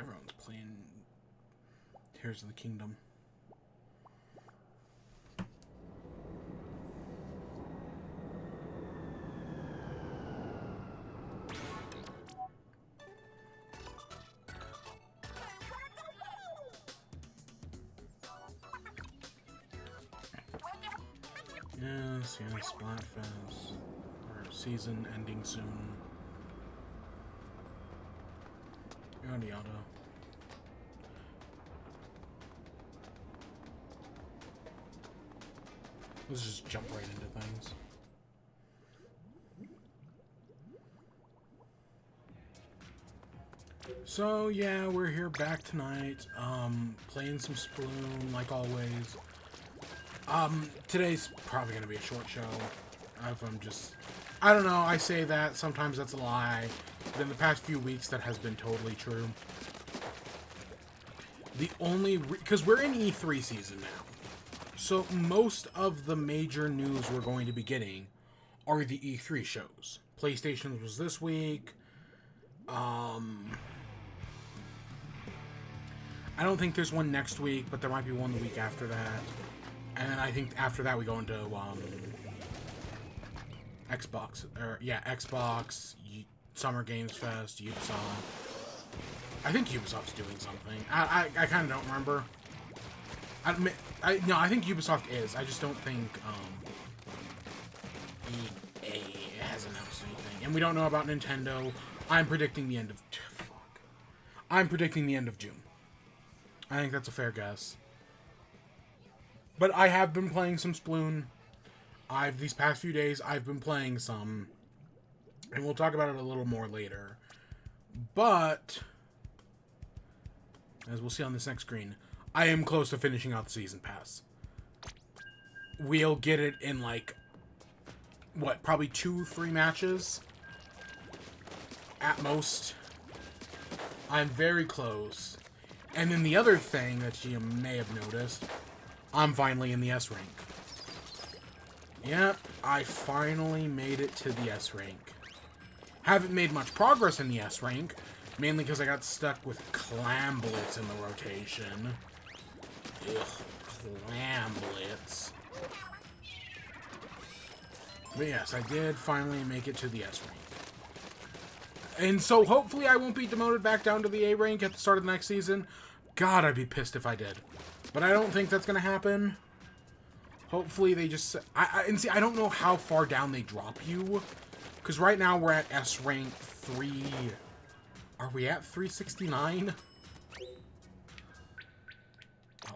everyone's playing Tears of the Kingdom. Yes, Splatfest. Our season ending soon. Yada yada. Let's just jump right into things. So yeah, we're here back tonight, playing some Splatoon like always. Today's probably gonna be a short show. I don't know, I say that, sometimes that's a lie. But in the past few weeks, that has been totally true. Because we're in E3 season now. So most of the major news we're going to be getting are the E3 shows. PlayStation was this week. I don't think there's one next week, but there might be one the week after that. And then I think after that we go into Xbox, Summer Games Fest, Ubisoft. I think Ubisoft's doing something. I kind of don't remember. No, I think Ubisoft is. I just don't think EA has announced anything. And we don't know about Nintendo. I'm predicting the end of... I'm predicting the end of June. I think that's a fair guess. But I have been playing some Splatoon. These past few days, I've been playing some. And we'll talk about it a little more later. But, as we'll see on this next screen, I am close to finishing out the Season Pass. We'll get it in, like, what, probably 2-3 matches? At most. I'm very close. And then the other thing that you may have noticed, I'm finally in the S rank. Yep, I finally made it to the S rank. Haven't made much progress in the S rank, mainly because I got stuck with Clam Blitz in the rotation. Ugh, Clam Blitz. But yes, I did finally make it to the S rank. And so hopefully I won't be demoted back down to the A rank at the start of the next season. God, I'd be pissed if I did. But I don't think that's going to happen. Hopefully they just... and see, I don't know how far down they drop you. Because right now we're at S rank 3... Are we at 369? Oh.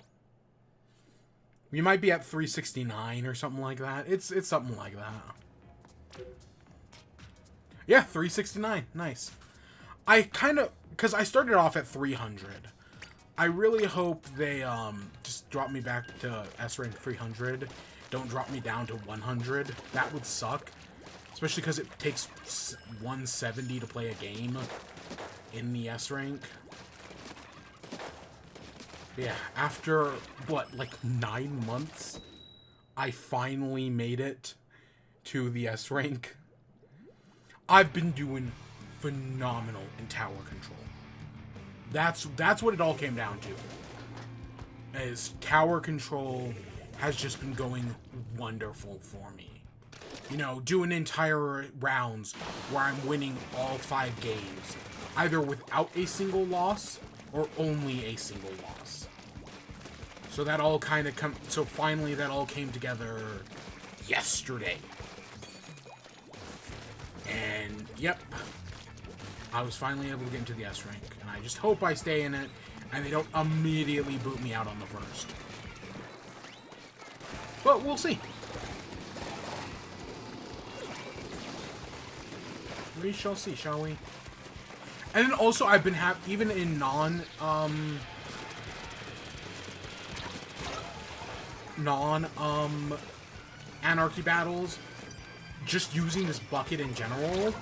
We might be at 369 or something like that. It's something like that. Yeah, 369. Nice. I kind of... Because I started off at 300. I really hope they just drop me back to S rank 300. Don't drop me down to 100. That would suck. Especially because it takes 170 to play a game in the S rank. But yeah, after, what, like 9 months, I finally made it to the S rank. I've been doing phenomenal in tower control. That's what it all came down to. Is tower control has just been going wonderful for me. You know, doing entire rounds where I'm winning all 5 games, either without a single loss or only a single loss. So that all kind of so finally that all came together yesterday. And yep, I was finally able to get into the S rank, and I just hope I stay in it and they don't immediately boot me out on the first. But we'll see. We shall see, shall we? And then also I've been even in anarchy battles, just using this bucket in general,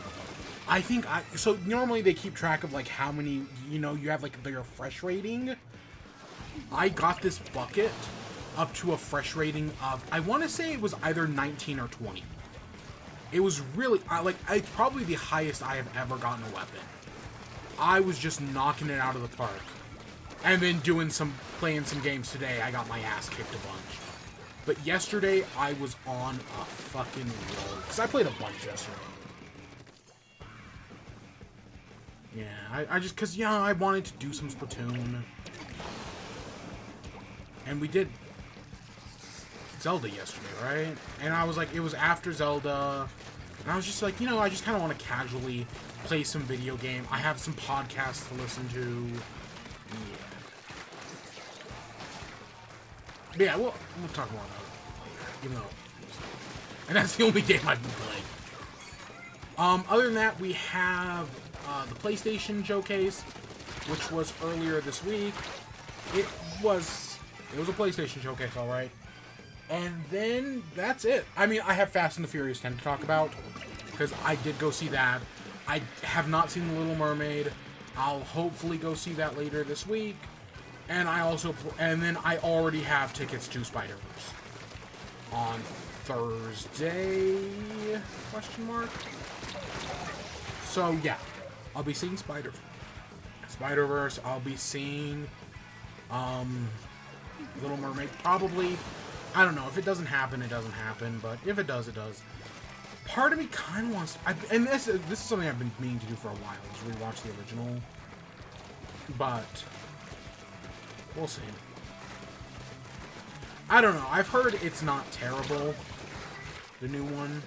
I think so normally they keep track of like how many, you know, you have like their fresh rating. I got this bucket up to a fresh rating of, I want to say it was either 19 or 20. It was really, it's probably the highest I have ever gotten a weapon. I was just knocking it out of the park. And then playing some games today, I got my ass kicked a bunch. But yesterday, I was on a fucking roll. Because I played a bunch yesterday. Yeah, I just, because, yeah, I wanted to do some Splatoon. And we did Zelda yesterday, right? And I was like, it was after Zelda. And I was just like, you know, I just kind of want to casually play some video game. I have some podcasts to listen to. Yeah. Yeah, we'll talk more about it later, even though... And that's the only game I've been playing. Other than that, we have the PlayStation Showcase, which was earlier this week. It was a PlayStation Showcase, alright. And then, that's it. I mean, I have Fast and the Furious 10 to talk about, because I did go see that. I have not seen The Little Mermaid. I'll hopefully go see that later this week. And then I already have tickets to Spider-Verse on Thursday, question mark. So yeah, I'll be seeing Spider-Verse. I'll be seeing Little Mermaid probably. I don't know. If it doesn't happen, it doesn't happen. But if it does, it does. Part of me kind of wants to, and this is something I've been meaning to do for a while, is rewatch the original. But we'll see. I don't know. I've heard it's not terrible, the new one.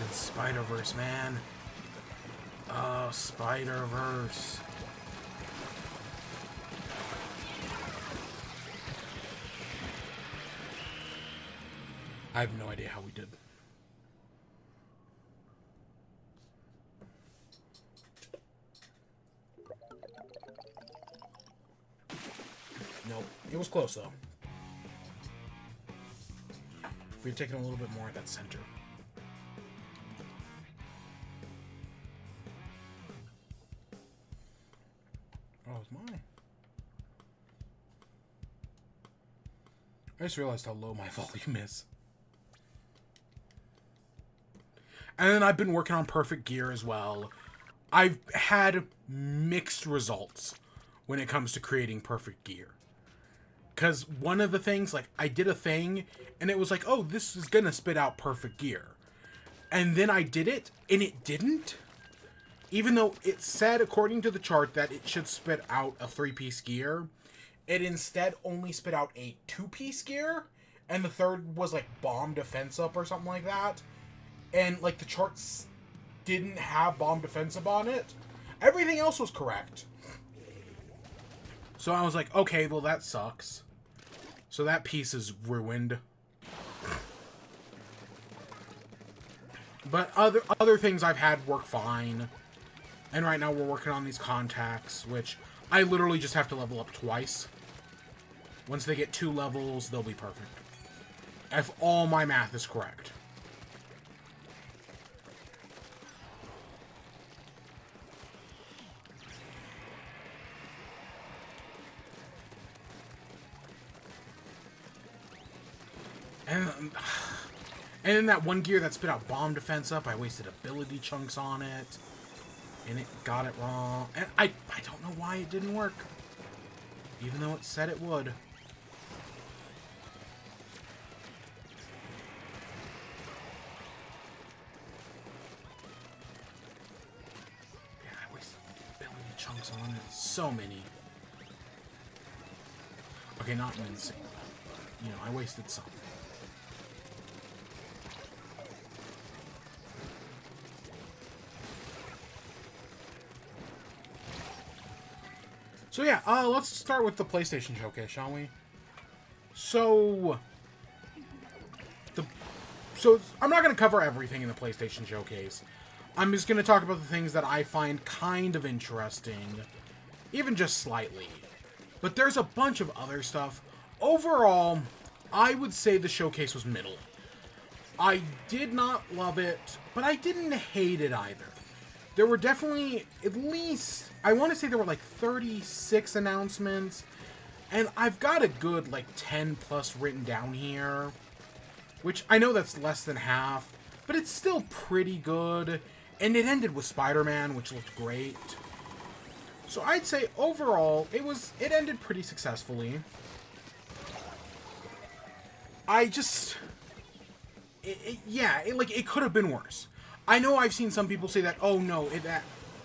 And Spider-Verse, man. Oh, Spider-Verse. I have no idea how we did. Nope. It was close, though. If we had taken a little bit more at that center. Oh, it's mine. I just realized how low my volume is. And then I've been working on Perfect Gear as well. I've had mixed results when it comes to creating Perfect Gear. Because one of the things, like, I did a thing, and it was like, oh, this is going to spit out Perfect Gear. And then I did it, and it didn't. Even though it said, according to the chart, that it should spit out a 3-piece gear, it instead only spit out a 2-piece gear, and the third was, like, bomb defense up or something like that. And, like, the charts didn't have bomb defensive on it. Everything else was correct. So I was like, okay, well, that sucks. So that piece is ruined. But other things I've had work fine. And right now we're working on these contacts, which I literally just have to level up twice. Once they get 2 levels, they'll be perfect. If all my math is correct. And then that one gear that spit out bomb defense up, I wasted ability chunks on it. And it got it wrong. And I don't know why it didn't work. Even though it said it would. Yeah, I wasted ability chunks on it. So many. Okay, not insane. You know, I wasted some. So yeah, let's start with the PlayStation Showcase, shall we? So I'm not going to cover everything in the PlayStation Showcase. I'm just going to talk about the things that I find kind of interesting, even just slightly. But there's a bunch of other stuff. Overall, I would say the showcase was middle. I did not love it, but I didn't hate it either. There were definitely, at least, I want to say there were like 36 announcements, and I've got a good like 10 plus written down here. which I know that's less than half, but it's still pretty good. And it ended with Spider-Man, which looked great. So I'd say overall, it ended pretty successfully. It could have been worse. I know I've seen some people say that, oh no,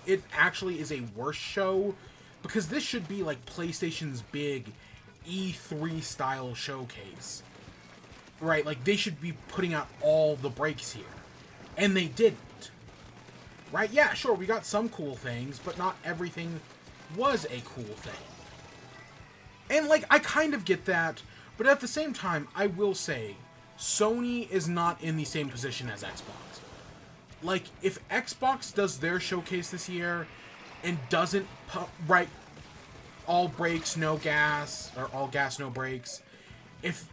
it actually is a worse show, because this should be like PlayStation's big E3 style showcase. Right, like they should be putting out all the breaks here. And they didn't. Right, yeah, sure, we got some cool things, but not everything was a cool thing. And like, I kind of get that, but at the same time, I will say, Sony is not in the same position as Xbox. Like, if Xbox does their showcase this year and doesn't all brakes, no gas, or all gas, no brakes, if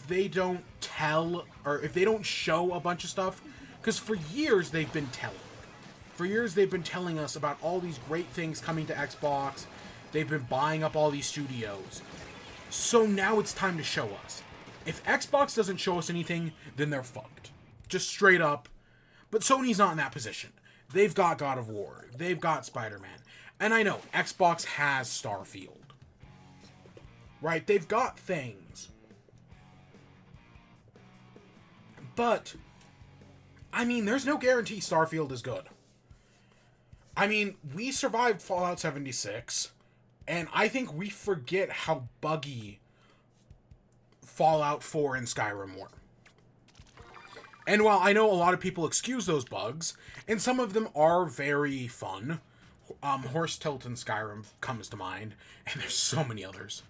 they don't tell, or if they don't show a bunch of stuff, because for years they've been telling. For years they've been telling us about all these great things coming to Xbox. They've been buying up all these studios. So now it's time to show us. If Xbox doesn't show us anything, then they're fucked. Just straight up. But Sony's not in that position. They've got God of War. They've got Spider-Man. And I know, Xbox has Starfield. Right? They've got things. But, I mean, there's no guarantee Starfield is good. I mean, we survived Fallout 76, and I think we forget how buggy Fallout 4 and Skyrim were. And while I know a lot of people excuse those bugs, and some of them are very fun, Horse Tilt and Skyrim comes to mind, and there's so many others.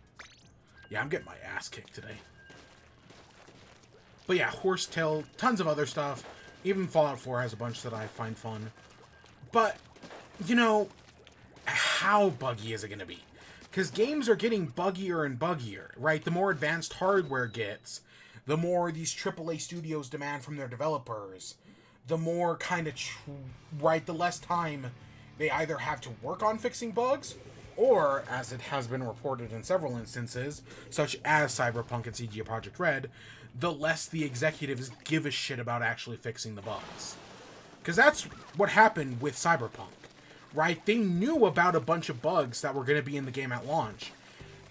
Yeah, I'm getting my ass kicked today. But yeah, Horse Tilt, tons of other stuff. Even Fallout 4 has a bunch that I find fun. But, you know, how buggy is it going to be? Because games are getting buggier and buggier, right? The more advanced hardware gets, the more these AAA studios demand from their developers. The more kind of, the less time they either have to work on fixing bugs, or, as it has been reported in several instances, such as Cyberpunk and CG Projekt Red, the less the executives give a shit about actually fixing the bugs. Because that's what happened with Cyberpunk, right? They knew about a bunch of bugs that were going to be in the game at launch,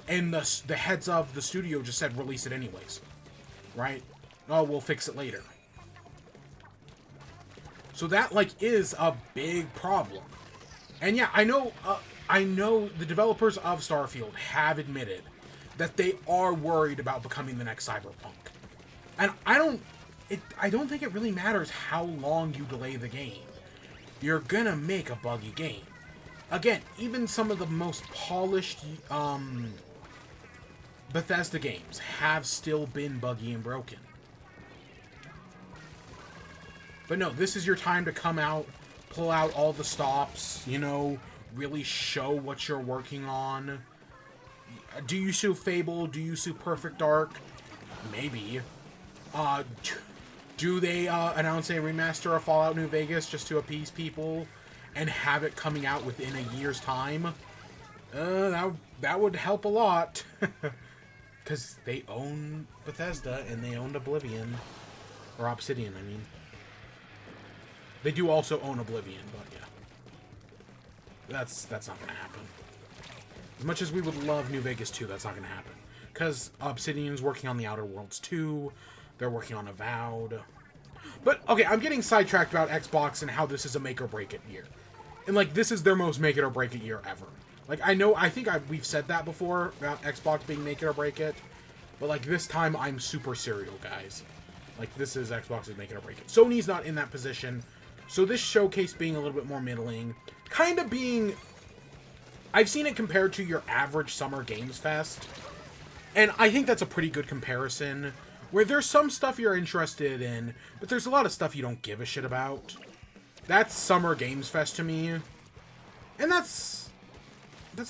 and the heads of the studio just said, release it anyways, right? Oh, we'll fix it later. So that, is a big problem. And yeah, I know the developers of Starfield have admitted that they are worried about becoming the next Cyberpunk. And I don't think it really matters how long you delay the game. You're gonna make a buggy game. Again, even some of the most polished Bethesda games have still been buggy and broken. But no, this is your time to come out, pull out all the stops, really show what you're working on. Do you sue Fable? Do you sue Perfect Dark? Maybe. Do they announce a remaster of Fallout New Vegas just to appease people and have it coming out within a year's time? That would help a lot. Because they own Bethesda and they owned Oblivion. Or Obsidian, I mean. They do also own Oblivion, but yeah. That's not going to happen. As much as we would love New Vegas 2, that's not going to happen. Because Obsidian's working on the Outer Worlds 2. They're working on Avowed. But, okay, I'm getting sidetracked about Xbox and how this is a make-or-break-it year. And, this is their most make-it-or-break-it year ever. I think we've said that before, about Xbox being make-it-or-break-it. But, this time, I'm super serial, guys. This is Xbox's make-it-or-break-it. Sony's not in that position. So this showcase being a little bit more middling, kind of being... I've seen it compared to your average Summer Games Fest. And I think that's a pretty good comparison, where there's some stuff you're interested in, but there's a lot of stuff you don't give a shit about. That's Summer Games Fest to me. And that's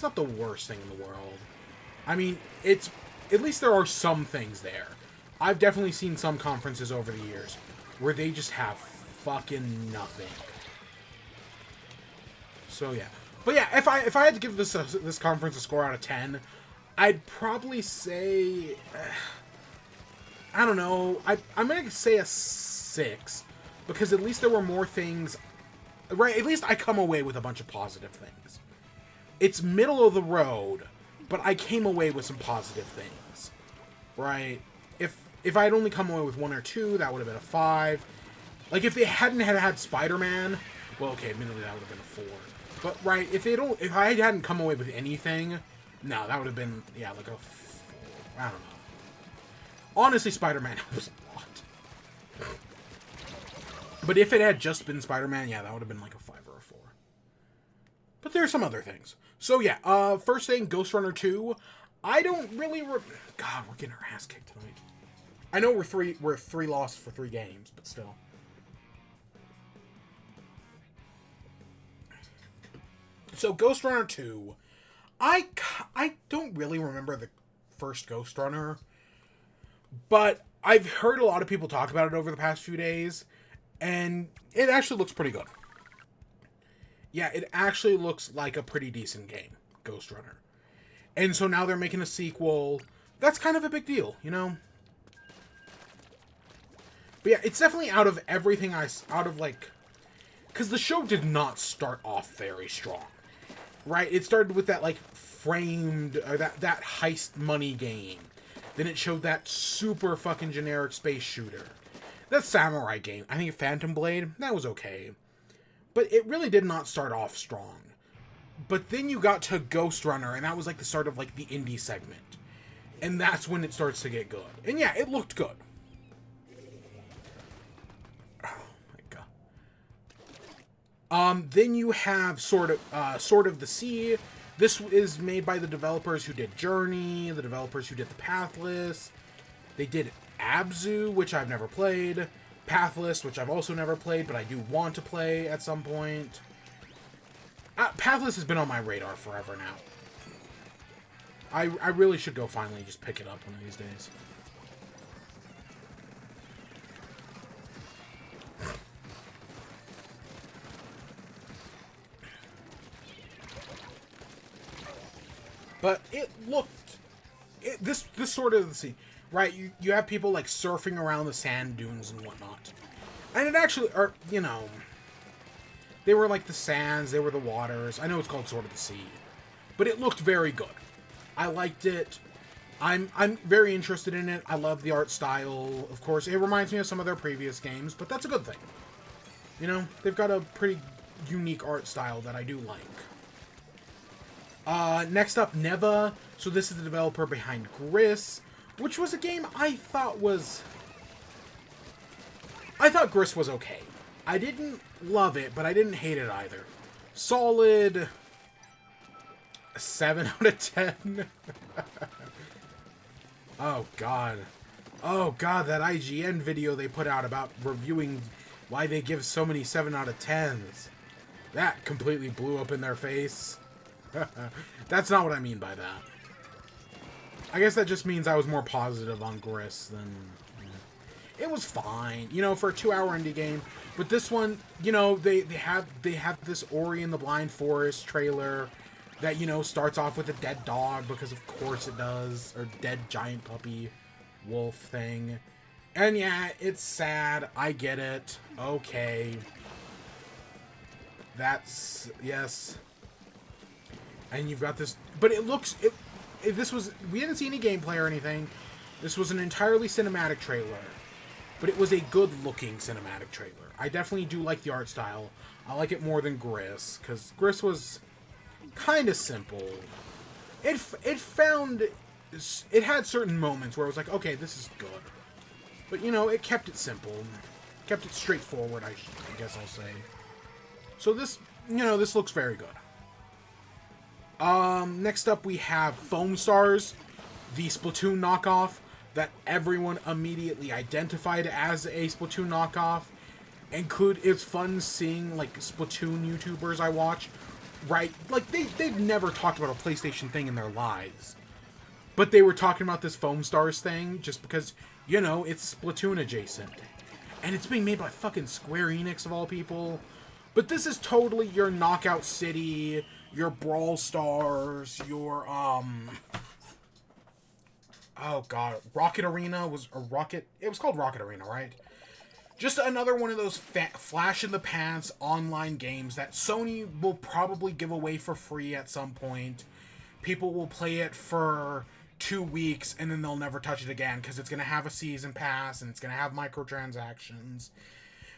not the worst thing in the world. I mean, at least there are some things there. I've definitely seen some conferences over the years where they just have fucking nothing. So yeah. But yeah, if I had to give this conference a score out of 10, I'd probably say... I don't know. I'm going to say a 6. Because at least there were more things... Right, at least I come away with a bunch of positive things. It's middle of the road, but I came away with some positive things. Right? If I had only come away with 1 or 2, that would have been a 5. Like, if they hadn't had Spider-Man... Well, okay, admittedly, that would have been a 4. But, right, if I hadn't come away with anything... No, that would have been, yeah, like a 4. I don't know. Honestly, Spider-Man helps a lot. But if it had just been Spider-Man, yeah, that would have been like a 5 or a 4. But there's some other things. So, yeah, first thing, Ghost Runner 2. I don't really... God, we're getting our ass kicked tonight. I know we're 3 losses for 3 games, but still. So, Ghost Runner 2. I don't really remember the first Ghost Runner, but I've heard a lot of people talk about it over the past few days, and it actually looks pretty good. Yeah, it actually looks like a pretty decent game, Ghost Runner. And so now they're making a sequel. That's kind of a big deal, you know? But yeah, it's definitely out of everything because the show did not start off very strong. Right? It started with that, like, framed, or that heist money game. Then it showed that super fucking generic space shooter. That samurai game, I think Phantom Blade, that was okay. But it really did not start off strong. But then you got to Ghost Runner, and that was, like, the start of, like, the indie segment. And that's when it starts to get good. And yeah, it looked good. Then you have Sword of the Sea. This is made by the developers who did Journey, the developers who did The Pathless. They did Abzu, which I've never played. Pathless, which I've also never played, but I do want to play at some point. Pathless has been on my radar forever now. I really should go finally just pick it up one of these days. But it looked... This sort of the scene, right? You have people, like, surfing around the sand dunes and whatnot. And it actually... Or, you know... They were, like, the sands, they were the waters. I know it's called Sword of the Sea. But it looked very good. I liked it. I'm very interested in it. I love the art style. Of course, it reminds me of some of their previous games, but that's a good thing. You know, they've got a pretty unique art style that I do like. Next up, Neva. So this is the developer behind Gris, which was a game I thought Gris was okay. I didn't love it, but I didn't hate it either. Solid 7 out of 10. Oh god, that IGN video they put out about reviewing why they give so many 7 out of 10s. That completely blew up in their face. That's not what I mean by that. I guess that just means I was more positive on Gris than... It was fine, you know, for a 2-hour indie game. But this one, you know, they have this Ori and the Blind Forest trailer that, you know, starts off with a dead dog, because of course it does, or dead giant puppy wolf thing. And yeah, it's sad. I get it. Okay. That's... Yes. And you've got this... But it looks... This was... We didn't see any gameplay or anything. This was an entirely cinematic trailer. But it was a good-looking cinematic trailer. I definitely do like the art style. I like it more than Gris, because Gris was kind of simple. It had certain moments where it was like, okay, this is good. But, you know, it kept it simple. Kept it straightforward, I guess I'll say. So this, you know, this looks very good. Next up we have Foam Stars, the Splatoon knockoff that everyone immediately identified as a Splatoon knockoff. It's fun seeing, like, Splatoon YouTubers I watch, right? Like, they've never talked about a PlayStation thing in their lives. But they were talking about this Foam Stars thing just because, you know, it's Splatoon adjacent. And it's being made by fucking Square Enix of all people. But this is totally your Knockout City, your Brawl Stars, your, oh god, Rocket Arena was a Rocket. It was called Rocket Arena, right? Just another one of those flash in the pants online games that Sony will probably give away for free at some point. People will play it for 2 weeks and then they'll never touch it again because it's going to have a season pass and it's going to have microtransactions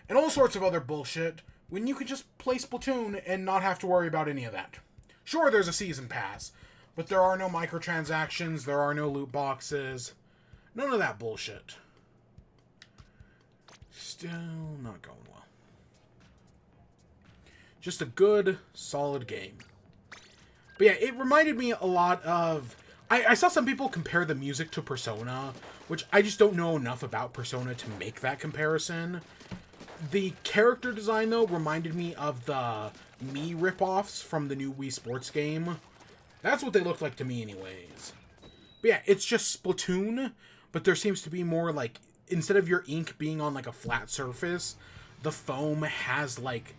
and all sorts of other bullshit when you could just play Splatoon and not have to worry about any of that. Sure, there's a season pass, but there are no microtransactions, there are no loot boxes, none of that bullshit. Still not going well. Just a good, solid game. But yeah, it reminded me a lot of... I saw some people compare the music to Persona, which I just don't know enough about Persona to make that comparison. The character design, though, reminded me of the Mii ripoffs from the new Wii Sports game. That's what they looked like to me anyways. But yeah, it's just Splatoon, but there seems to be more, like, instead of your ink being on, like, a flat surface, the foam has, like,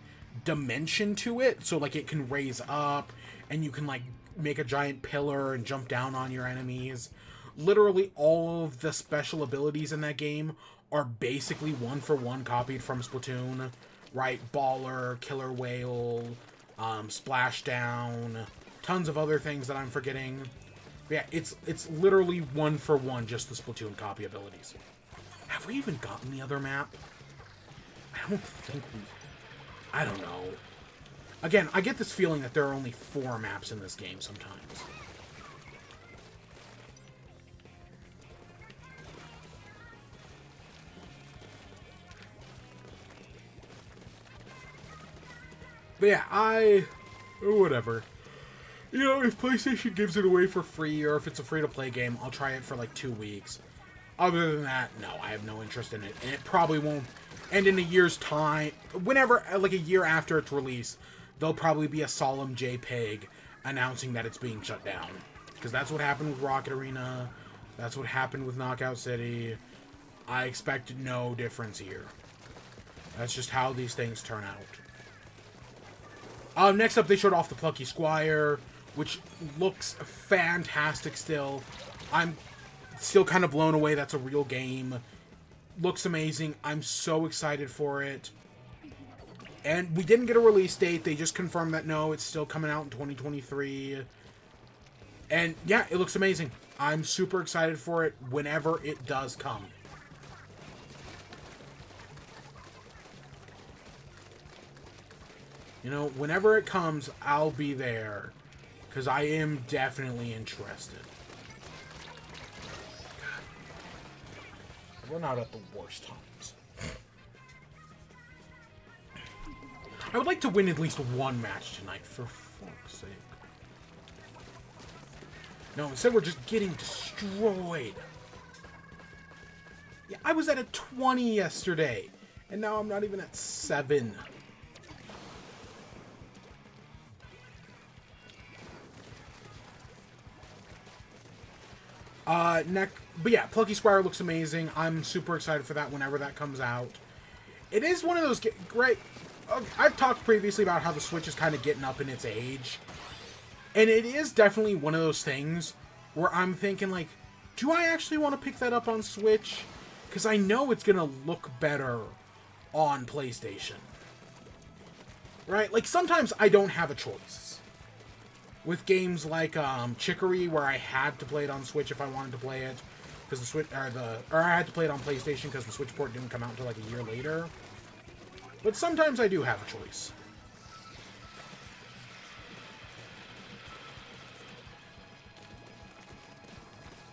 dimension to it. So, like, it can raise up, and you can, like, make a giant pillar and jump down on your enemies. Literally all of the special abilities in that game are basically one-for-one copied from Splatoon. Right? Baller, Killer Whale, Splashdown, tons of other things that I'm forgetting. But yeah, it's literally one-for-one, just the Splatoon copy abilities. Have we even gotten the other map? I don't think we... I don't know. Again, I get this feeling that there are only 4 maps in this game sometimes. But yeah, whatever. You know, if PlayStation gives it away for free, or if it's a free-to-play game, I'll try it for like 2 weeks. Other than that, no, I have no interest in it. And it probably won't... And in a year's time, whenever, like a year after its release, there'll probably be a solemn JPEG announcing that it's being shut down. Because that's what happened with Rocket Arena. That's what happened with Knockout City. I expect no difference here. That's just how these things turn out. Next up, they showed off the Plucky Squire, which looks fantastic still. I'm still kind of blown away that's a real game. Looks amazing. I'm so excited for it. And we didn't get a release date. They just confirmed that, no, it's still coming out in 2023. And yeah, it looks amazing. I'm super excited for it whenever it does come. You know, whenever it comes, I'll be there. Because I am definitely interested. I run out at the worst times. I would like to win at least one match tonight, for fuck's sake. No, instead we're just getting destroyed. Yeah, I was at a 20 yesterday, and now I'm not even at 7. But yeah, Plucky Squire looks amazing. I'm super excited for that whenever that comes out. It is one of those great... I've talked previously about how the Switch is kind of getting up in its age. And it is definitely one of those things where I'm thinking, like, do I actually want to pick that up on Switch? Because I know it's going to look better on PlayStation. Right? Like, sometimes I don't have a choice. With games like Chicory, where I had to play it on Switch if I wanted to play it. Because the Switch, or I had to play it on PlayStation because the Switch port didn't come out until like a year later. But sometimes I do have a choice.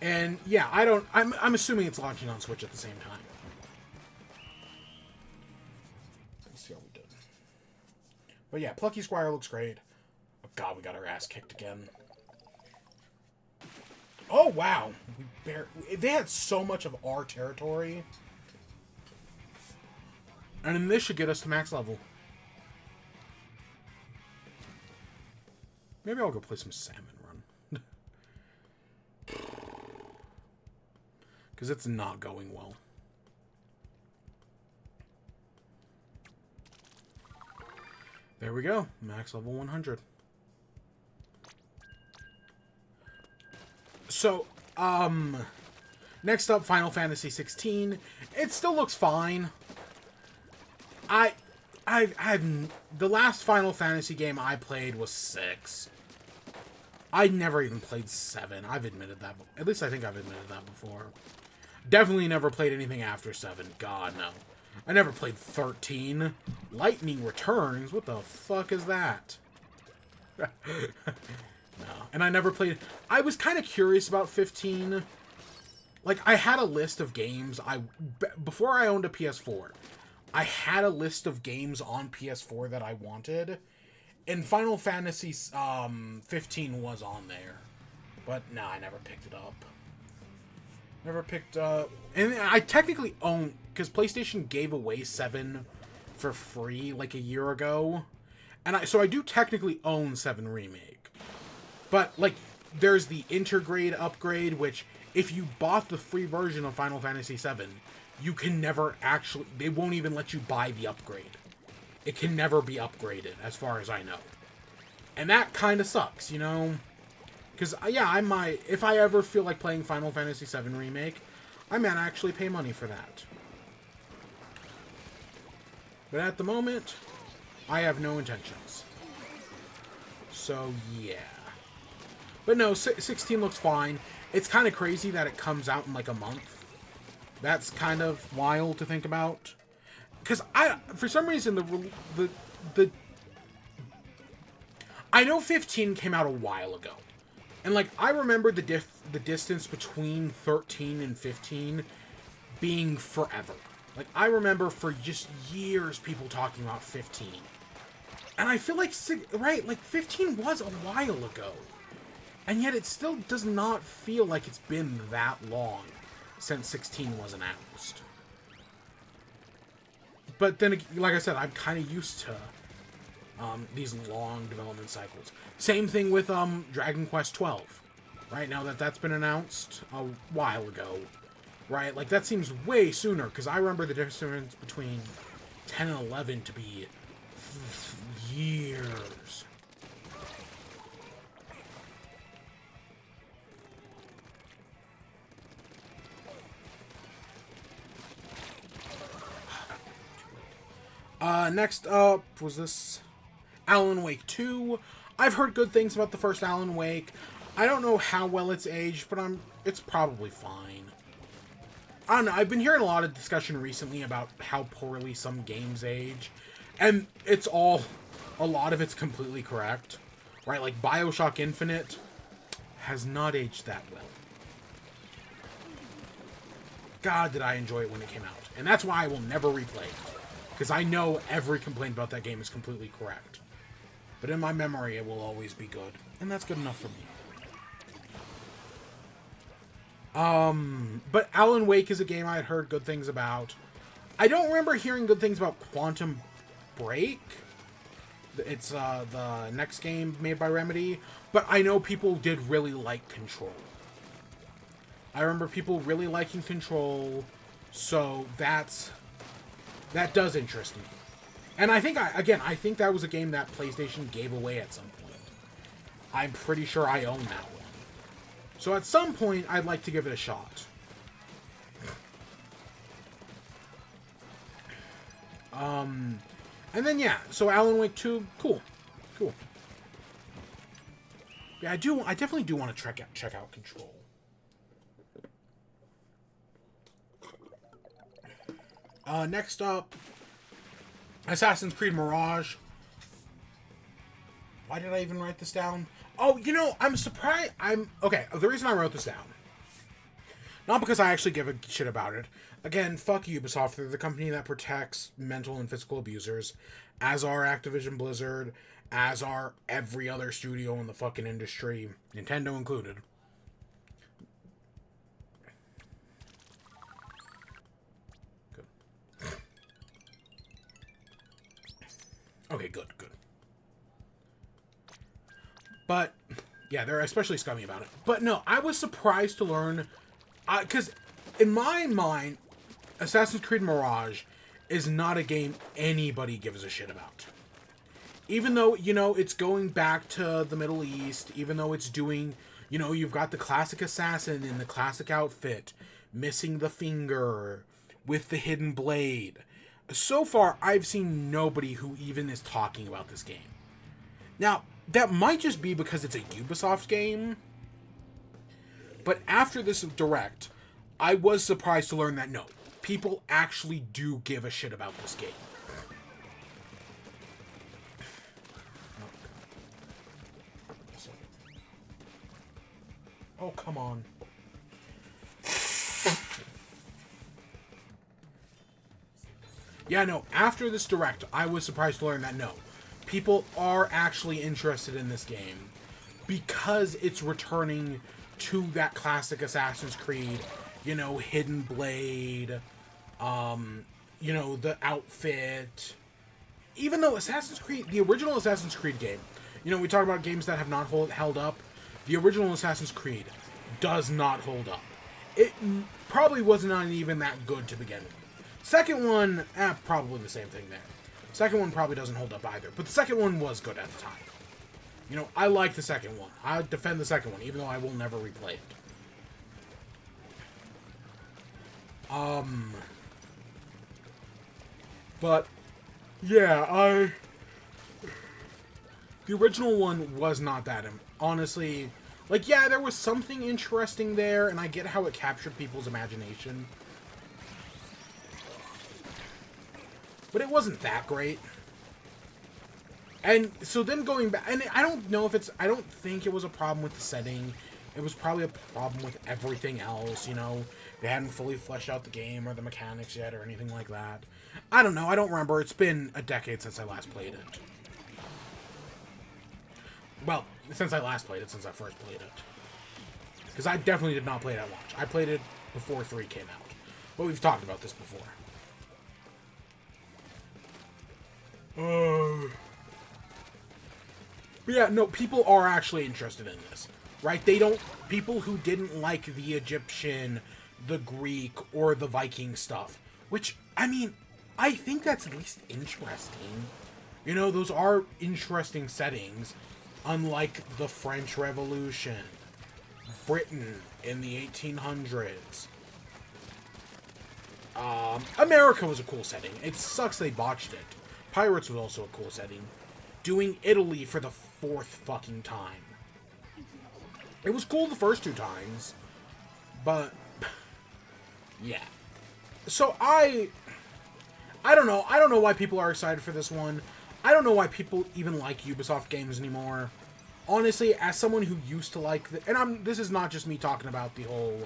And yeah, I'm assuming it's launching on Switch at the same time. Let's see how we did. But yeah, Plucky Squire looks great. Oh god, we got our ass kicked again. Oh wow, they had so much of our territory. And then this should get us to max level. Maybe I'll go play some Salmon Run. Because it's not going well. There we go. Max level 100. So, Next up, Final Fantasy 16. It still looks fine. I've the last Final Fantasy game I played was 6. I never even played 7. I've admitted that. At least I think I've admitted that before. Definitely never played anything after 7. God, no. I never played 13. Lightning Returns? What the fuck is that? No. And I never played... I was kind of curious about 15. Like, I had a list of games. Before I owned a PS4, I had a list of games on PS4 that I wanted. And Final Fantasy 15 was on there. But, no, I never picked it up. Never picked up... And I technically own... Because PlayStation gave away 7 for free, like, a year ago. And so I do technically own 7 Remake. But, like, there's the Intergrade upgrade, which, if you bought the free version of Final Fantasy 7, you can never actually... They won't even let you buy the upgrade. It can never be upgraded, as far as I know. And that kind of sucks, you know? Because, yeah, I might... If I ever feel like playing Final Fantasy 7 Remake, I might actually pay money for that. But at the moment, I have no intentions. So, yeah. But no, 16 looks fine. It's kind of crazy that it comes out in like a month. That's kind of wild to think about. Because for some reason, I know 15 came out a while ago. And like, I remember the distance between 13 and 15 being forever. Like, I remember for just years people talking about 15. And I feel like, right, like 15 was a while ago. And yet it still does not feel like it's been that long since 16 was announced. But then, like I said, I'm kind of used to these long development cycles. Same thing with Dragon Quest 12. Right, now that's been announced a while ago. Right, like that seems way sooner, because I remember the difference between 10 and 11 to be years. Next up was this Alan Wake 2. I've heard good things about the first Alan Wake. I don't know how well it's aged, but it's probably fine. I don't know, I've been hearing a lot of discussion recently about how poorly some games age. And a lot of it's completely correct. Right, like BioShock Infinite has not aged that well. God, did I enjoy it when it came out. And that's why I will never replay it. Because I know every complaint about that game is completely correct. But in my memory, it will always be good. And that's good enough for me. But Alan Wake is a game I had heard good things about. I don't remember hearing good things about Quantum Break. It's the next game made by Remedy. But I know people did really like Control. I remember people really liking Control. So that does interest me. And I think, I think that was a game that PlayStation gave away at some point. I'm pretty sure I own that one. So at some point, I'd like to give it a shot. And then, yeah, so Alan Wake 2, cool. Cool. Yeah, I definitely do want to check out Control. Next up, Assassin's Creed Mirage. Why did I even write this down? Oh, you know, I'm surprised. Okay, the reason I wrote this down, not because I actually give a shit about it. Again, fuck Ubisoft. They're the company that protects mental and physical abusers, as are Activision Blizzard, as are every other studio in the fucking industry, Nintendo included. Good. Okay, good. But, yeah, they're especially scummy about it. But no, I was surprised to learn, because in my mind, Assassin's Creed Mirage is not a game anybody gives a shit about. Even though, you know, it's going back to the Middle East, even though it's doing, you know, you've got the classic assassin in the classic outfit, missing the finger, with the hidden blade. So far, I've seen nobody who even is talking about this game. Now, that might just be because it's a Ubisoft game, but after this direct, I was surprised to learn that no, people actually do give a shit about this game. Oh, come on. Yeah, no, after this direct, I was surprised to learn that no, people are actually interested in this game because it's returning to that classic Assassin's Creed, you know, hidden blade, you know, the outfit. Even though Assassin's Creed, the original Assassin's Creed game, you know, we talk about games that have not held up. The original Assassin's Creed does not hold up. It probably wasn't even that good to begin with. Second one, probably the same thing there. Second one probably doesn't hold up either, but the second one was good at the time. You know, I like the second one. I defend the second one, even though I will never replay it. But, yeah, the original one was not that, honestly, like, yeah, there was something interesting there, and I get how it captured people's imagination. But it wasn't that great. And so then going back, and I don't know if it's, I don't think it was a problem with the setting. It was probably a problem with everything else, you know. They hadn't fully fleshed out the game or the mechanics yet or anything like that. I don't know, I don't remember. It's been a decade since I last played it. Well, since I first played it. Because I definitely did not play it at launch. I played it before 3 came out. But we've talked about this before. But yeah, no, people are actually interested in this, right? They don't, people who didn't like the Egyptian, the Greek, or the Viking stuff, which, I mean, I think that's at least interesting. You know, those are interesting settings, unlike the French Revolution, Britain in the 1800s. America was a cool setting. It sucks they botched it. Pirates was also a cool setting. Doing Italy for the 4th fucking time. It was cool the first 2 times, but yeah. So I don't know. I don't know why people are excited for this one. I don't know why people even like Ubisoft games anymore. Honestly, as someone who used to like this is not just me talking about the whole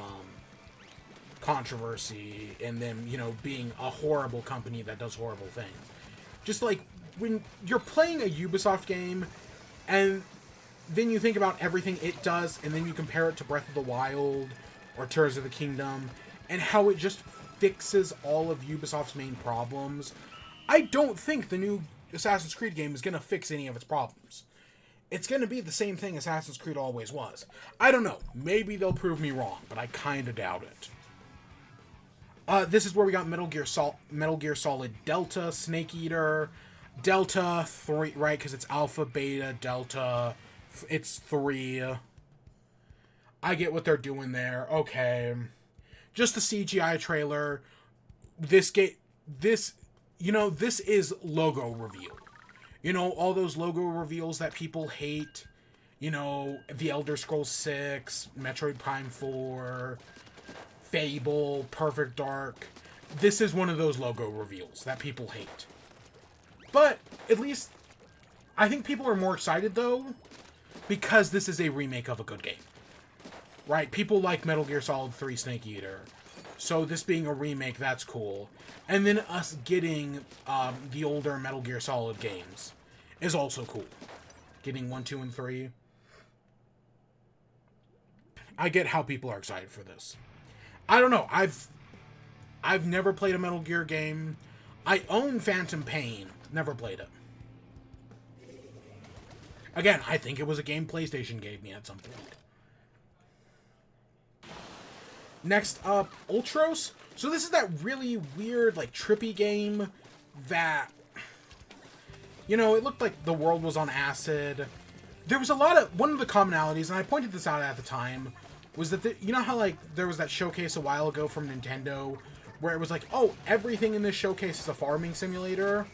controversy and them, you know, being a horrible company that does horrible things. Just like when you're playing a Ubisoft game and then you think about everything it does and then you compare it to Breath of the Wild or Tears of the Kingdom and how it just fixes all of Ubisoft's main problems, I don't think the new Assassin's Creed game is going to fix any of its problems. It's going to be the same thing Assassin's Creed always was. I don't know. Maybe they'll prove me wrong, but I kind of doubt it. This is where we got Metal Gear Solid Delta, Snake Eater, Delta 3, right? Because it's Alpha, Beta, Delta. It's 3. I get what they're doing there. Okay. Just the CGI trailer. This you know, this is logo reveal. You know, all those logo reveals that people hate. You know, The Elder Scrolls 6, Metroid Prime 4... Fable, Perfect Dark. This is one of those logo reveals that people hate. But, at least, I think people are more excited, though, because this is a remake of a good game. Right? People like Metal Gear Solid 3 Snake Eater. So, this being a remake, that's cool. And then us getting the older Metal Gear Solid games is also cool. Getting 1, 2, and 3. I get how people are excited for this. I don't know. I've never played a Metal Gear game. I own Phantom Pain. Never played it. Again, I think it was a game PlayStation gave me at some point. Next up, Ultros. So this is that really weird, like, trippy game that, you know, it looked like the world was on acid. There was a lot of, one of the commonalities, and I pointed this out at the time, was that you know how like there was that showcase a while ago from Nintendo where it was like, oh, everything in this showcase is a farming simulator.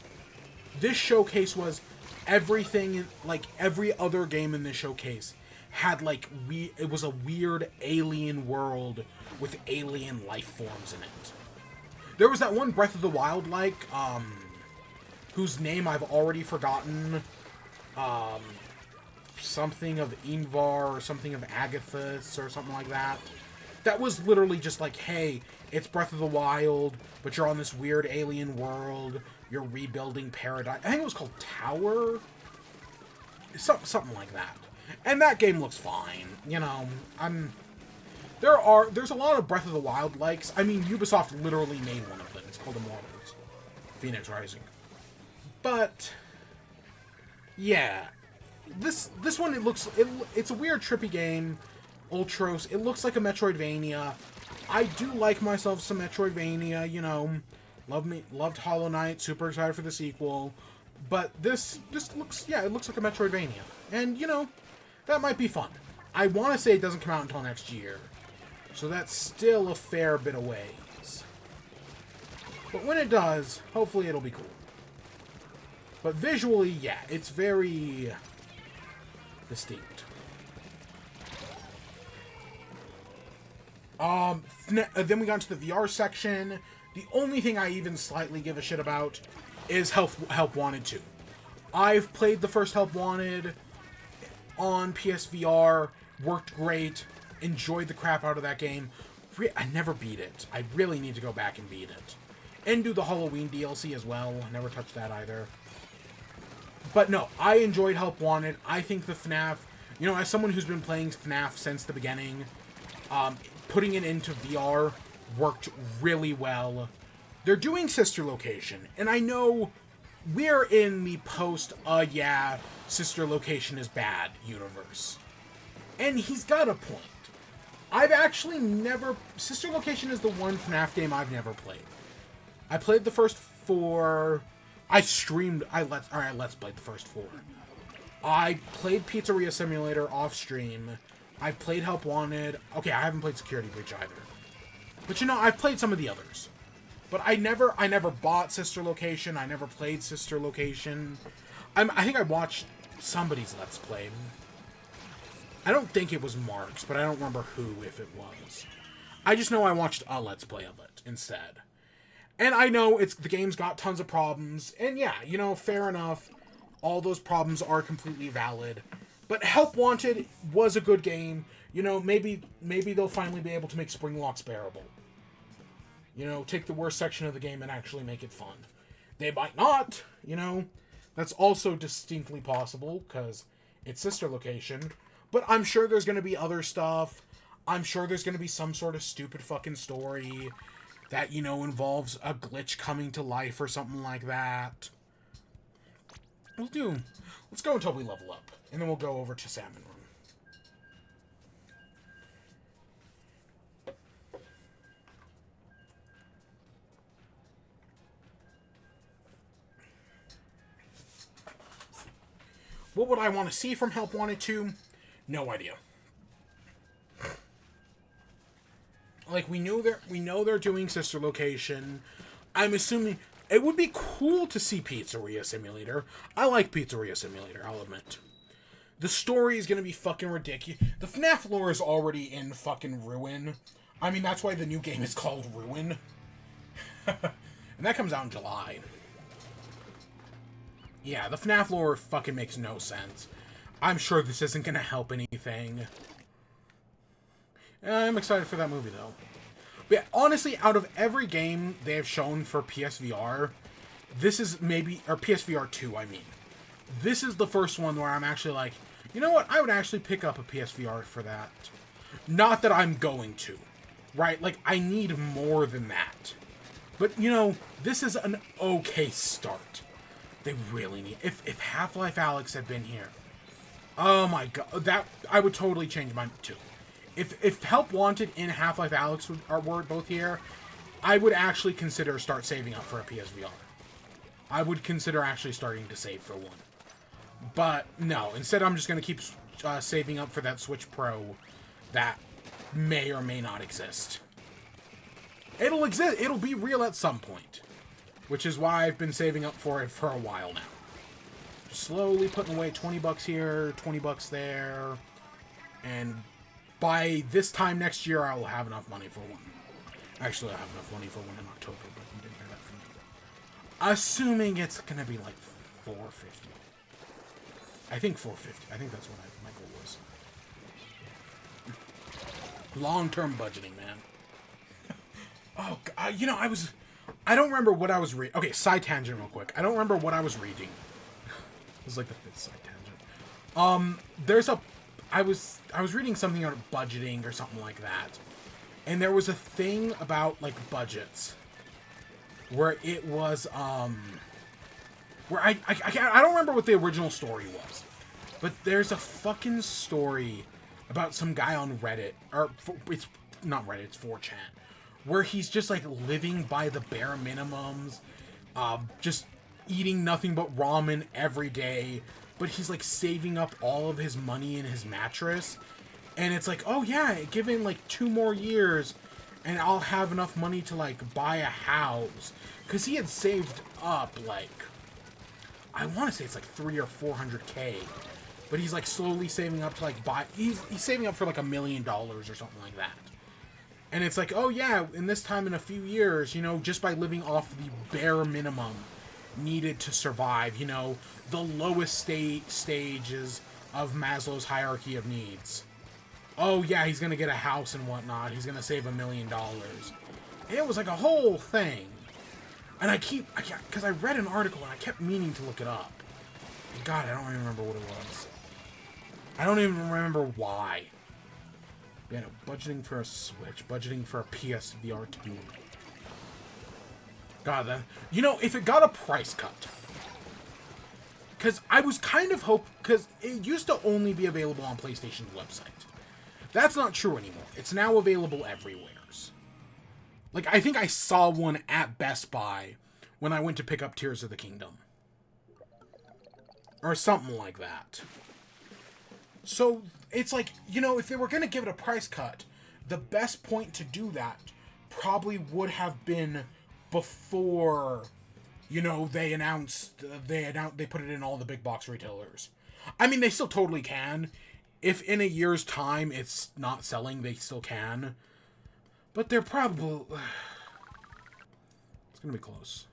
This showcase was everything, like every other game in this showcase had like it was a weird alien world with alien life forms in it. There was that one Breath of the Wild like whose name I've already forgotten. Something of Ingvar or something of Agathis or something like that. That was literally just like, hey, it's Breath of the Wild, but you're on this weird alien world. You're rebuilding paradise. I think it was called Tower. Something like that. And that game looks fine. You know, there's a lot of Breath of the Wild likes. I mean, Ubisoft literally made one of them. It's called Immortals. Phoenix Rising. But yeah. This one, it's a weird trippy game. Ultros. It looks like a Metroidvania. I do like myself some Metroidvania, you know. Loved Hollow Knight, super excited for the sequel. But this looks, yeah, it looks like a Metroidvania. And, you know, that might be fun. I want to say it doesn't come out until next year. So that's still a fair bit of ways. But when it does, hopefully it'll be cool. But visually, yeah, it's very distinct. Then we got into the VR section. The only thing I even slightly give a shit about is Help Wanted 2. I've played the first Help Wanted on PSVR, worked great, enjoyed the crap out of that game. I never beat it. I really need to go back and beat it. And do the Halloween DLC as well. Never touched that either. But no, I enjoyed Help Wanted. I think the FNAF, you know, as someone who's been playing FNAF since the beginning, putting it into VR worked really well. They're doing Sister Location, and I know we're in the post, yeah, Sister Location is bad universe. And he's got a point. I've actually never... Sister Location is the one FNAF game I've never played. I played the first 4... I streamed... Let's play the first 4. I played Pizzeria Simulator off-stream. I've played Help Wanted. Okay, I haven't played Security Breach either. But you know, I've played some of the others. But I never bought Sister Location. I never played Sister Location. I think I watched somebody's Let's Play. I don't think it was Mark's, but I don't remember who, if it was. I just know I watched a Let's Play of it instead. And I know the game's got tons of problems. And yeah, you know, fair enough. All those problems are completely valid. But Help Wanted was a good game. You know, maybe they'll finally be able to make Spring Locks bearable. You know, take the worst section of the game and actually make it fun. They might not, you know. That's also distinctly possible, because it's Sister Location. But I'm sure there's going to be other stuff. I'm sure there's going to be some sort of stupid fucking story that, you know, involves a glitch coming to life or something like that. Let's go until we level up. And then we'll go over to Salmon Run. What would I want to see from Help Wanted 2? No idea. Like, we know they're doing Sister Location. I'm assuming it would be cool to see Pizzeria Simulator. I like Pizzeria Simulator, I'll admit. The story is going to be fucking ridiculous. The FNAF lore is already in fucking ruin. I mean, that's why the new game is called Ruin. And that comes out in July. Yeah, the FNAF lore fucking makes no sense. I'm sure this isn't going to help anything. I'm excited for that movie, though. But yeah, honestly, out of every game they have shown for PSVR, this is maybe... Or PSVR 2, I mean. This is the first one where I'm actually like, you know what? I would actually pick up a PSVR for that. Not that I'm going to. Right? Like, I need more than that. But, you know, this is an okay start. They really need... If Half-Life Alyx had been here... Oh my god. That... I would totally change mine, too. If Help Wanted and Half-Life Alyx were both here, I would actually consider start saving up for a PSVR. I would consider actually starting to save for one. But, no. Instead, I'm just going to keep saving up for that Switch Pro that may or may not exist. It'll exist. It'll be real at some point. Which is why I've been saving up for it for a while now. Slowly putting away 20 bucks here, 20 bucks there. And by this time next year, I will have enough money for one. Actually, I have enough money for one in October, but you didn't hear that from me. Assuming it's going to be like 450. I think 450. I think that's what my goal was. Long-term budgeting, man. Oh, God, you know, I don't remember what I was reading. Okay, side tangent real quick. I don't remember what I was reading. It was like the 5th side tangent. I was reading something about budgeting or something like that. And there was a thing about, like, budgets. Where it was, where I don't remember what the original story was. But there's a fucking story about some guy on Reddit. Or, it's not Reddit, it's 4chan. Where he's just, like, living by the bare minimums. Just eating nothing but ramen every day. But he's, like, saving up all of his money in his mattress. And it's like, oh, yeah, give it, like, 2 more years. And I'll have enough money to, like, buy a house. Because he had saved up, like, I want to say it's, like, 300 or 400K. But he's, like, slowly saving up to, like, buy... He's saving up for, like, $1 million or something like that. And it's like, oh, yeah, in this time in a few years, you know, just by living off the bare minimum needed to survive, you know, the lowest stages of Maslow's hierarchy of needs. Oh, yeah, he's going to get a house and whatnot. He's going to save $1 million. It was like a whole thing. And because I read an article and I kept meaning to look it up. And God, I don't even remember what it was. I don't even remember why. Yeah, no, budgeting for a Switch, budgeting for a PSVR 2. God, that... You know, if it got a price cut... Because I was kind of because it used to only be available on PlayStation's website. That's not true anymore. It's now available everywhere. Like, I think I saw one at Best Buy when I went to pick up Tears of the Kingdom. Or something like that. So, it's like, you know, if they were going to give it a price cut, the best point to do that probably would have been before, you know, they put it in all the big box retailers. I mean, they still totally can. If in a year's time it's not selling, they still can. But they're probably... It's gonna be close.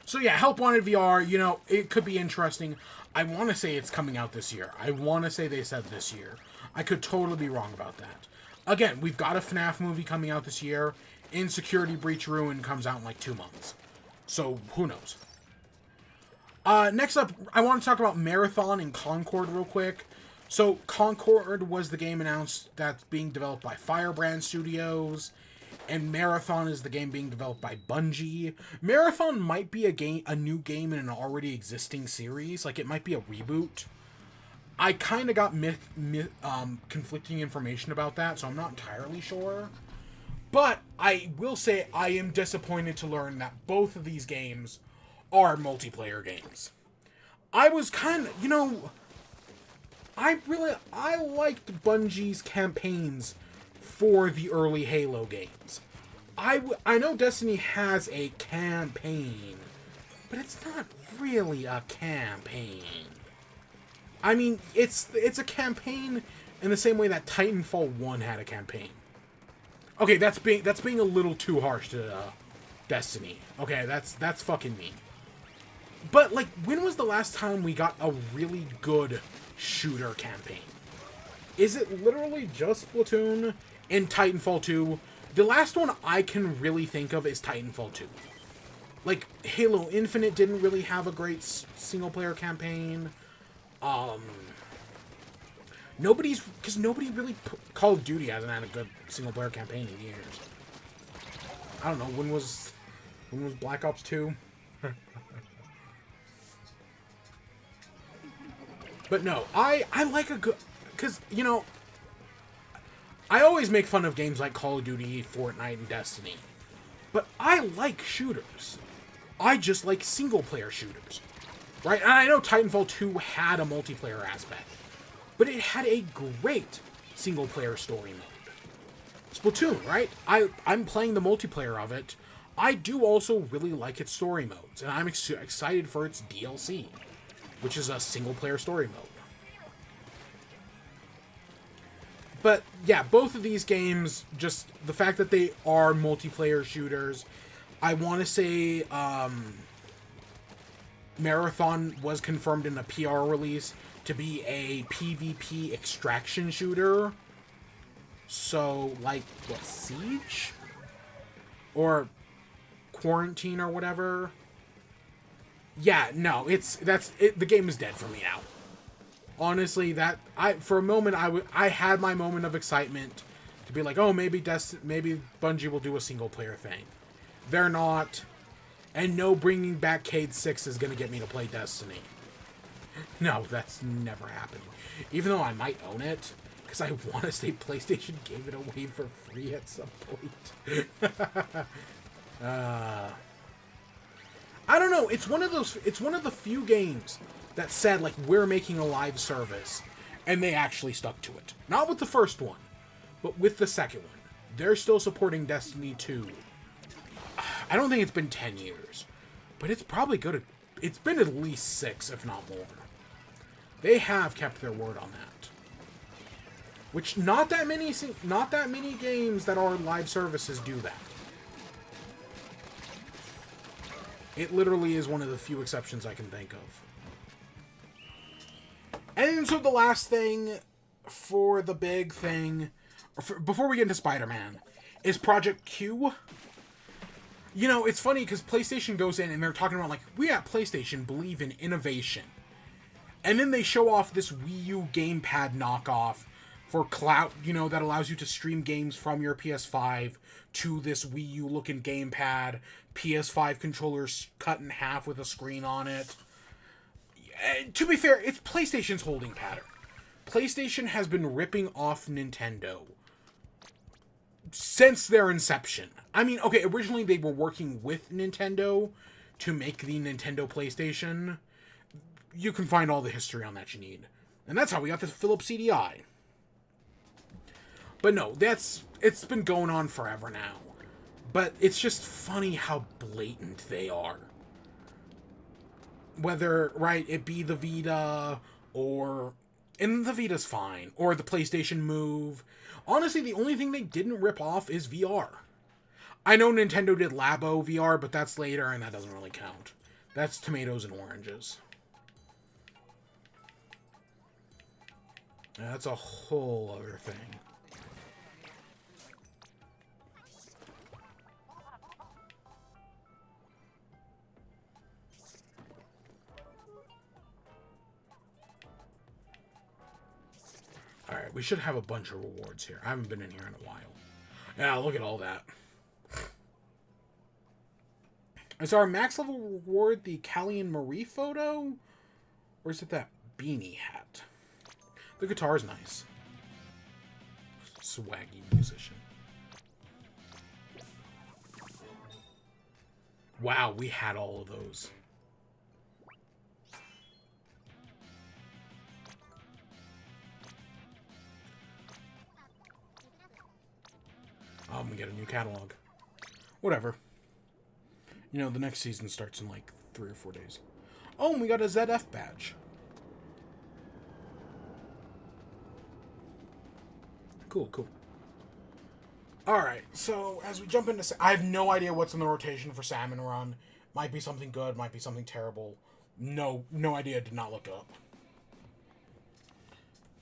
So yeah, Help Wanted VR, you know, it could be interesting. I want to say it's coming out this year. I want to say they said this year. I could totally be wrong about that. Again, we've got a FNAF movie coming out this year. Insecurity Breach Ruin comes out in like 2 months. So, who knows? Next up, I want to talk about Marathon and Concord real quick. So, Concord was the game announced that's being developed by Firebrand Studios. And Marathon is the game being developed by Bungie. Marathon might be a new game in an already existing series. Like, it might be a reboot. I kind of got conflicting information about that, so I'm not entirely sure. But I will say I am disappointed to learn that both of these games are multiplayer games. I was kind of, you know... I liked Bungie's campaigns for the early Halo games. I know Destiny has a campaign, but it's not really a campaign. I mean, it's a campaign in the same way that Titanfall 1 had a campaign. Okay, that's being a little too harsh to Destiny. Okay, that's fucking mean. But like, when was the last time we got a really good shooter campaign? Is it literally just Splatoon and Titanfall 2? The last one I can really think of is Titanfall 2. Like, Halo Infinite didn't really have a great single-player campaign. Nobody really... Call of Duty hasn't had a good single-player campaign in years. I don't know, when was Black Ops 2? But no, I like a good... Because, you know... I always make fun of games like Call of Duty, Fortnite, and Destiny. But I like shooters. I just like single-player shooters. Right? And I know Titanfall 2 had a multiplayer aspect, but it had a great single-player story mode. Splatoon, right? I'm playing the multiplayer of it. I do also really like its story modes, and I'm excited for its DLC, which is a single-player story mode. But, yeah, both of these games, just the fact that they are multiplayer shooters, I want to say Marathon was confirmed in a PR release to be a PvP extraction shooter. So, like, what, Siege? Or Quarantine or whatever? Yeah, no, the game is dead for me now. Honestly, for a moment, I had my moment of excitement to be like, oh, maybe Bungie will do a single-player thing. They're not. And no, bringing back Cade 6 is going to get me to play Destiny. No, that's never happening. Even though I might own it, because I want to say PlayStation gave it away for free at some point. I don't know. It's one of the few games that said, like, we're making a live service, and they actually stuck to it. Not with the first one, but with the second one. They're still supporting Destiny 2. I don't think it's been 10 years, but it's probably good. It's been at least 6, if not more. They have kept their word on that. Which not that many games that are live services do that. It literally is one of the few exceptions I can think of. And so the last thing for the big thing, before we get into Spider-Man, is Project Q. You know, it's funny because PlayStation goes in and they're talking about, like, we at PlayStation believe in innovation. And then they show off this Wii U gamepad knockoff for cloud, you know, that allows you to stream games from your PS5 to this Wii U looking gamepad. PS5 controllers cut in half with a screen on it. And to be fair, it's PlayStation's holding pattern. PlayStation has been ripping off Nintendo since their inception. I mean, okay, originally they were working with Nintendo to make the Nintendo PlayStation. You can find all the history on that you need. And that's how we got the Philips CDI. But no, it's been going on forever now. But it's just funny how blatant they are. Whether, right, it be the Vita, or... And the Vita's fine. Or the PlayStation Move. Honestly, the only thing they didn't rip off is VR. I know Nintendo did Labo VR, but that's later, and that doesn't really count. That's tomatoes and oranges. That's a whole other thing. Alright, we should have a bunch of rewards here. I haven't been in here in a while. Yeah, look at all that. Is our max level reward the Callie and Marie photo? Or is it that beanie hat? The guitar's nice. Swaggy musician. Wow, we had all of those. We get a new catalog. Whatever. You know, the next season starts in like 3 or 4 days. Oh, and we got a ZF badge. Cool, cool. Alright, so as we jump into... I have no idea what's in the rotation for Salmon Run. Might be something good, might be something terrible. No idea, did not look up.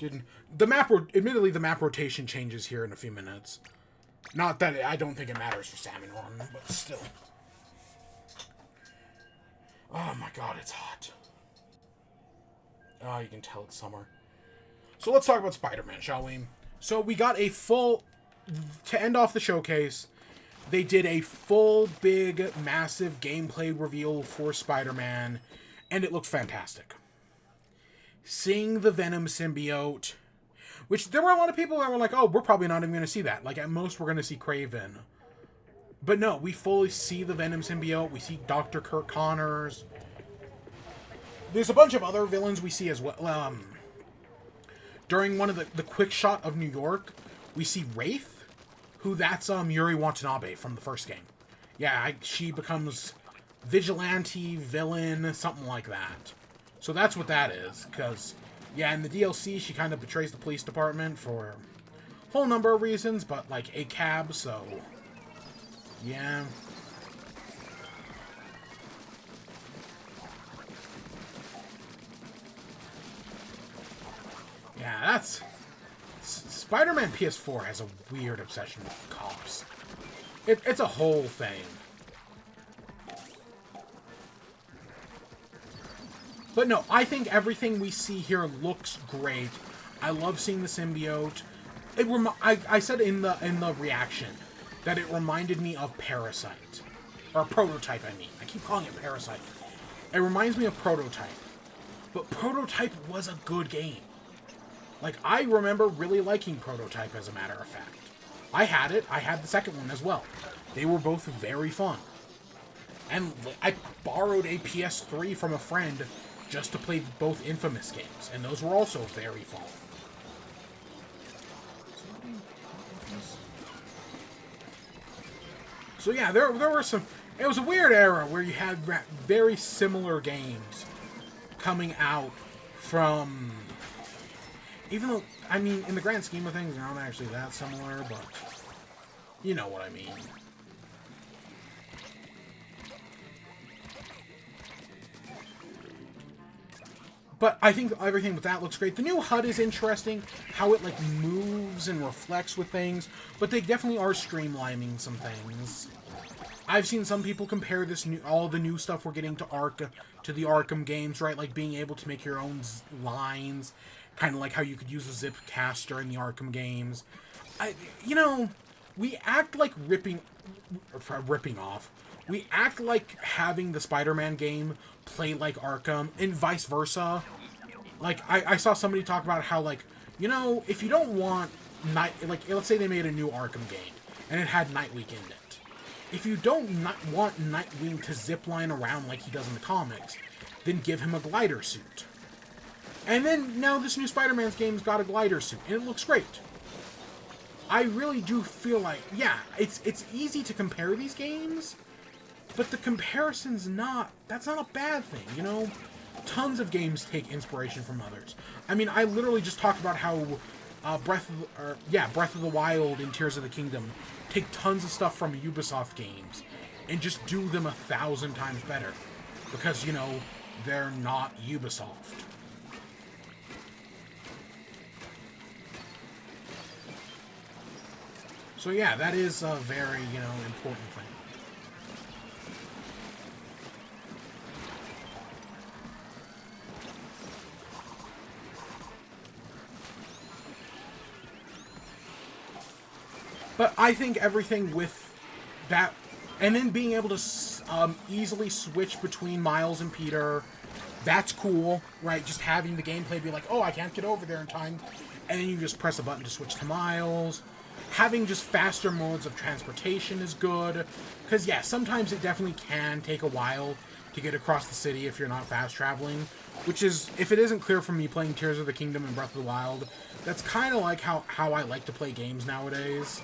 Admittedly, the map rotation changes here in a few minutes. Not that I don't think it matters for Salmon Run, but still. Oh my god, it's hot. Oh, you can tell it's summer. So let's talk about Spider-Man, shall we? So we got a full... To end off the showcase, they did a full, big, massive gameplay reveal for Spider-Man, and it looked fantastic. Seeing the Venom symbiote... Which, there were a lot of people that were like, oh, we're probably not even going to see that. Like, at most, we're going to see Kraven. But no, we fully see the Venom symbiote. We see Dr. Kirk Connors. there's a bunch of other villains we see as well. During one of the quick shot of New York, we see Wraith, who that's Yuri Watanabe from the first game. Yeah, she becomes vigilante, villain, something like that. So that's what that is, because, yeah, in the DLC, she kind of betrays the police department for a whole number of reasons, but, like, a cab, so, yeah. Yeah, that's... Spider-Man PS4 has a weird obsession with cops. It's a whole thing. But no, I think everything we see here looks great. I love seeing the symbiote. I said in the reaction that it reminded me of Parasite. Or Prototype, I mean. I keep calling it Parasite. It reminds me of Prototype. But Prototype was a good game. Like, I remember really liking Prototype, as a matter of fact. I had it. I had the second one as well. They were both very fun. And I borrowed a PS3 from a friend just to play both Infamous games. And those were also very fun. So yeah, there were some... It was a weird era where you had very similar games coming out from... Even though, I mean, in the grand scheme of things, they're not actually that similar, but you know what I mean. But I think everything with that looks great. The new HUD is interesting, how it, like, moves and reflects with things, but they definitely are streamlining some things. I've seen some people compare all the new stuff we're getting to the Arkham games, right? Like being able to make your own lines, kind of like how you could use a zip caster in the Arkham games. You know, we act like ripping off. We act like having the Spider-Man game play like Arkham, and vice versa. Like, I saw somebody talk about how, like, you know, if you don't want let's say they made a new Arkham game, and it had Nightwing in it. If you don't want Nightwing to zipline around like he does in the comics, then give him a glider suit. And then, now this new Spider-Man's game's got a glider suit, and it looks great. I really do feel like, yeah, it's easy to compare these games, but the comparison's that's not a bad thing, you know? Tons of games take inspiration from others. I mean, I literally just talked about how Breath of the Wild and Tears of the Kingdom take tons of stuff from Ubisoft games and just do them 1,000 times better. Because, you know, they're not Ubisoft. So yeah, that is a very, you know, important thing. But I think everything with that, and then being able to easily switch between Miles and Peter, that's cool, right? Just having the gameplay be like, oh, I can't get over there in time, and then you just press a button to switch to Miles. Having just faster modes of transportation is good, because yeah, sometimes it definitely can take a while to get across the city if you're not fast traveling, which is, if it isn't clear from me playing Tears of the Kingdom and Breath of the Wild, that's kind of like how I like to play games nowadays.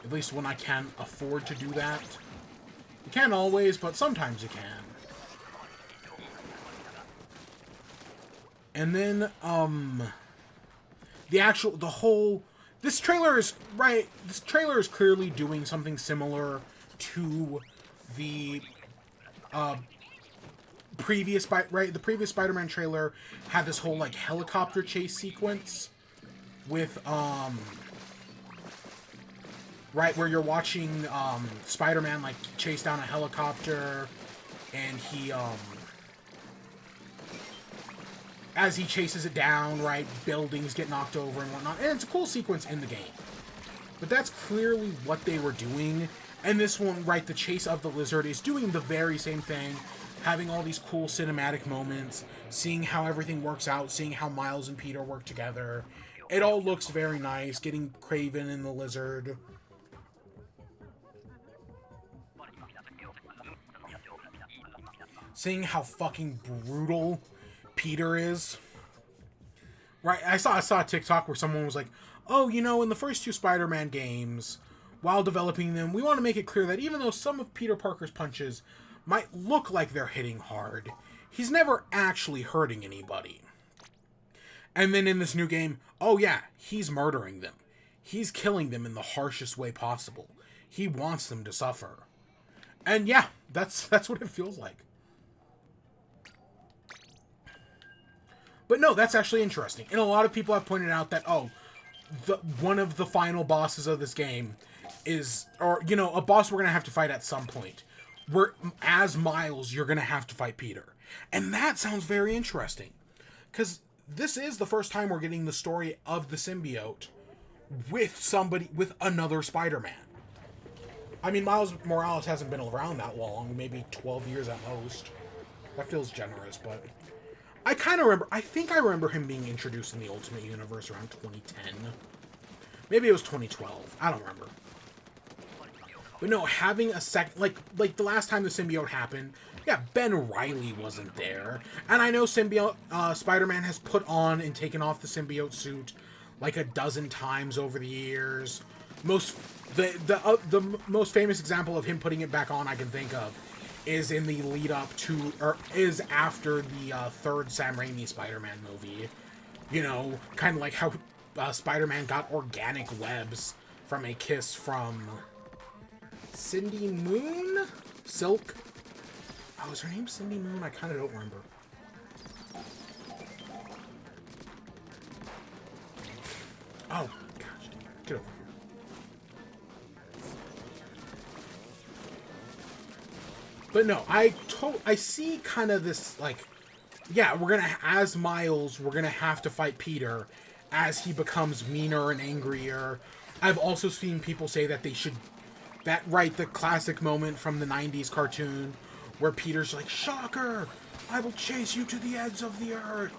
At least when I can afford to do that. You can't always, but sometimes you can. And then, this trailer is clearly doing something similar to the, previous Spider-Man trailer had this whole, like, helicopter chase sequence with, right, where you're watching Spider-Man, like, chase down a helicopter, and he, as he chases it down, right, buildings get knocked over and whatnot, and it's a cool sequence in the game. But that's clearly what they were doing, and this one, right, the chase of the lizard is doing the very same thing, having all these cool cinematic moments, seeing how everything works out, seeing how Miles and Peter work together. It all looks very nice, getting Kraven and the lizard. Seeing how fucking brutal Peter is. Right, I saw a TikTok where someone was like, "Oh, you know, in the first two Spider-Man games, while developing them, we want to make it clear that even though some of Peter Parker's punches might look like they're hitting hard, he's never actually hurting anybody." And then in this new game, oh yeah, he's murdering them. He's killing them in the harshest way possible. He wants them to suffer. And yeah, that's what it feels like. But no, that's actually interesting. And a lot of people have pointed out that, oh, one of the final bosses of this game is, or, you know, a boss we're going to have to fight at some point. Where, as Miles, you're going to have to fight Peter. And that sounds very interesting. Because this is the first time we're getting the story of the symbiote with another Spider-Man. I mean, Miles Morales hasn't been around that long, maybe 12 years at most. That feels generous, but I kind of remember, I think I remember him being introduced in the Ultimate Universe around 2010. Maybe it was 2012. I don't remember. But no, having a like the last time the symbiote happened, yeah, Ben Reilly wasn't there. And I know Spider-Man has put on and taken off the symbiote suit like a dozen times over the years. The most famous example of him putting it back on I can think of is in the lead up to, or is after the third Sam Raimi Spider-Man movie. You know, kind of like how Spider-Man got organic webs from a kiss from Cindy Moon? Silk? Oh, is her name Cindy Moon? I kind of don't remember. Oh, gosh. Get over here. But no, I see kind of this, like, yeah, as Miles, we're gonna have to fight Peter as he becomes meaner and angrier. I've also seen people say that the classic moment from the 90s cartoon where Peter's like, "Shocker, I will chase you to the ends of the earth."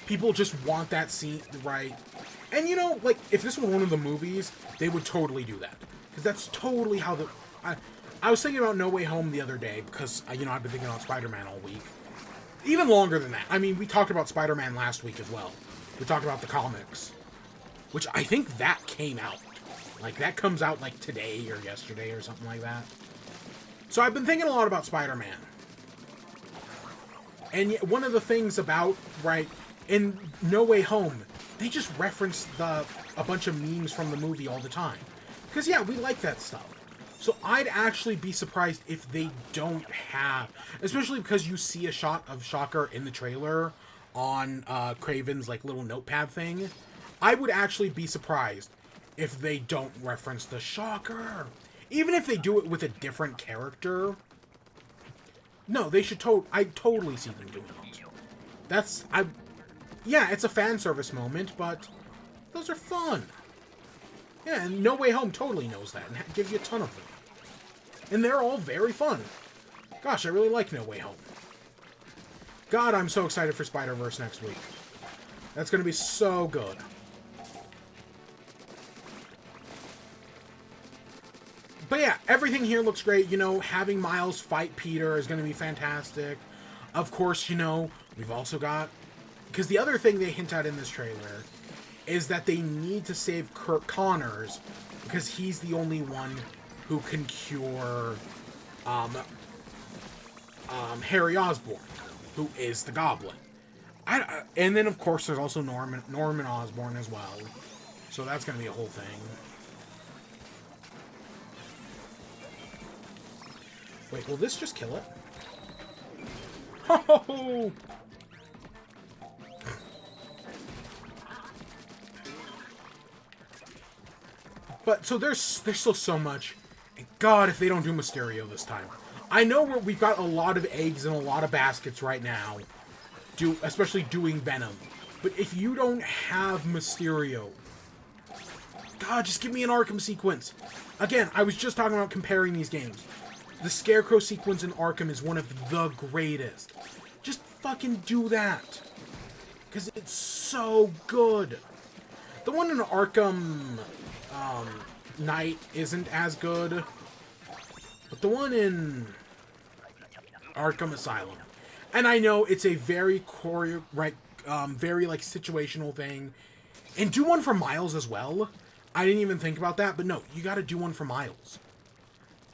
People just want that scene, right? And you know, like, if this were one of the movies, they would totally do that. Because that's totally how I was thinking about No Way Home the other day, because, you know, I've been thinking about Spider-Man all week. Even longer than that. I mean, we talked about Spider-Man last week as well. We talked about the comics. Which I think that came out. Like, that comes out, like, today or yesterday or something like that. So I've been thinking a lot about Spider-Man. And one of the things about, right, in No Way Home, they just reference a bunch of memes from the movie all the time. Because, yeah, we like that stuff. So I'd actually be surprised if they don't have, especially because you see a shot of Shocker in the trailer on Kraven's like little notepad thing. I would actually be surprised if they don't reference the Shocker. Even if they do it with a different character. No, they should I totally see them doing it. Yeah, it's a fan service moment, but those are fun. Yeah, and No Way Home totally knows that and gives you a ton of them. And they're all very fun. Gosh, I really like No Way Home. God, I'm so excited for Spider-Verse next week. That's going to be so good. But yeah, everything here looks great. You know, having Miles fight Peter is going to be fantastic. Of course, you know, we've also got... Because the other thing they hint at in this trailer is that they need to save Kirk Connors because he's the only one who can cure Harry Osborn, who is the Goblin. And then, of course, there's also Norman Osborn as well. So that's going to be a whole thing. Wait, will this just kill it? Oh! But, so there's still so much. And God, if they don't do Mysterio this time. I know we've got a lot of eggs in a lot of baskets right now. Especially doing Venom. But if you don't have Mysterio... God, just give me an Arkham sequence. Again, I was just talking about comparing these games. The Scarecrow sequence in Arkham is one of the greatest. Just fucking do that. Because it's so good. The one in Arkham... Knight isn't as good, but the one in Arkham Asylum, And I know it's a very very like situational thing. And do one for Miles as well. I didn't even think about that, but no, you got to do one for Miles.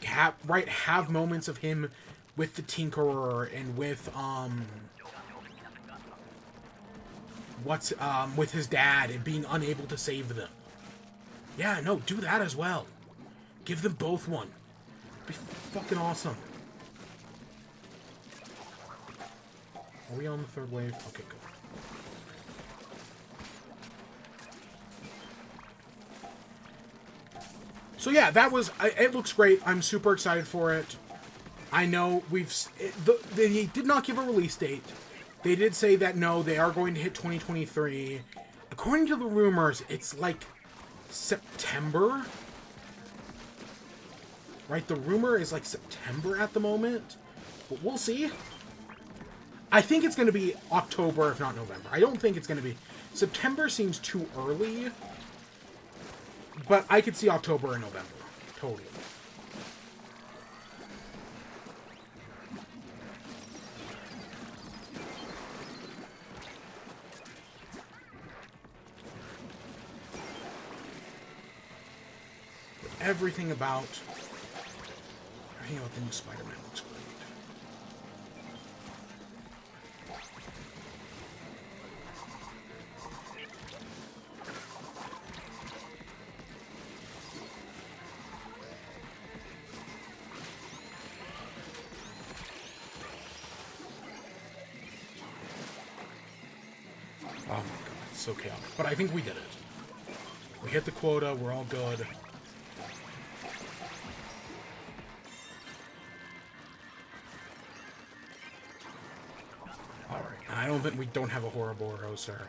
Have moments of him with the Tinkerer and with with his dad and being unable to save them. Yeah, no, do that as well. Give them both one. It'd be fucking awesome. Are we on the third wave? Okay, good. So yeah, that was. It looks great. I'm super excited for it. I know they did not give a release date. They did say that no, they are going to hit 2023. According to the rumors, it's like September. Right? The rumor is like September at the moment. But we'll see. I think it's going to be October, if not November. I don't think it's going to be... September seems too early. But I could see October and November. Totally. But everything about the new Spider-Man looks great. Oh my god, it's so chaotic. But I think we did it. We hit the quota, we're all good. Alright, I don't think we don't have a Ouroboros or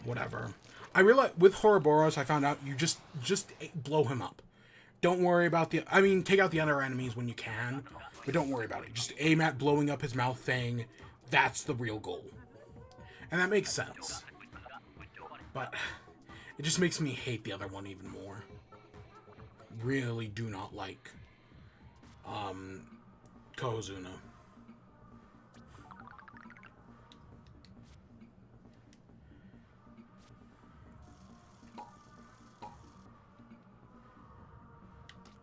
whatever. I realize with Ouroboros, I found out you just blow him up. Don't worry about take out the other enemies when you can, but don't worry about it. Just aim at blowing up his mouth thing. That's the real goal. And that makes sense. But it just makes me hate the other one even more. Really do not like Kohozuna.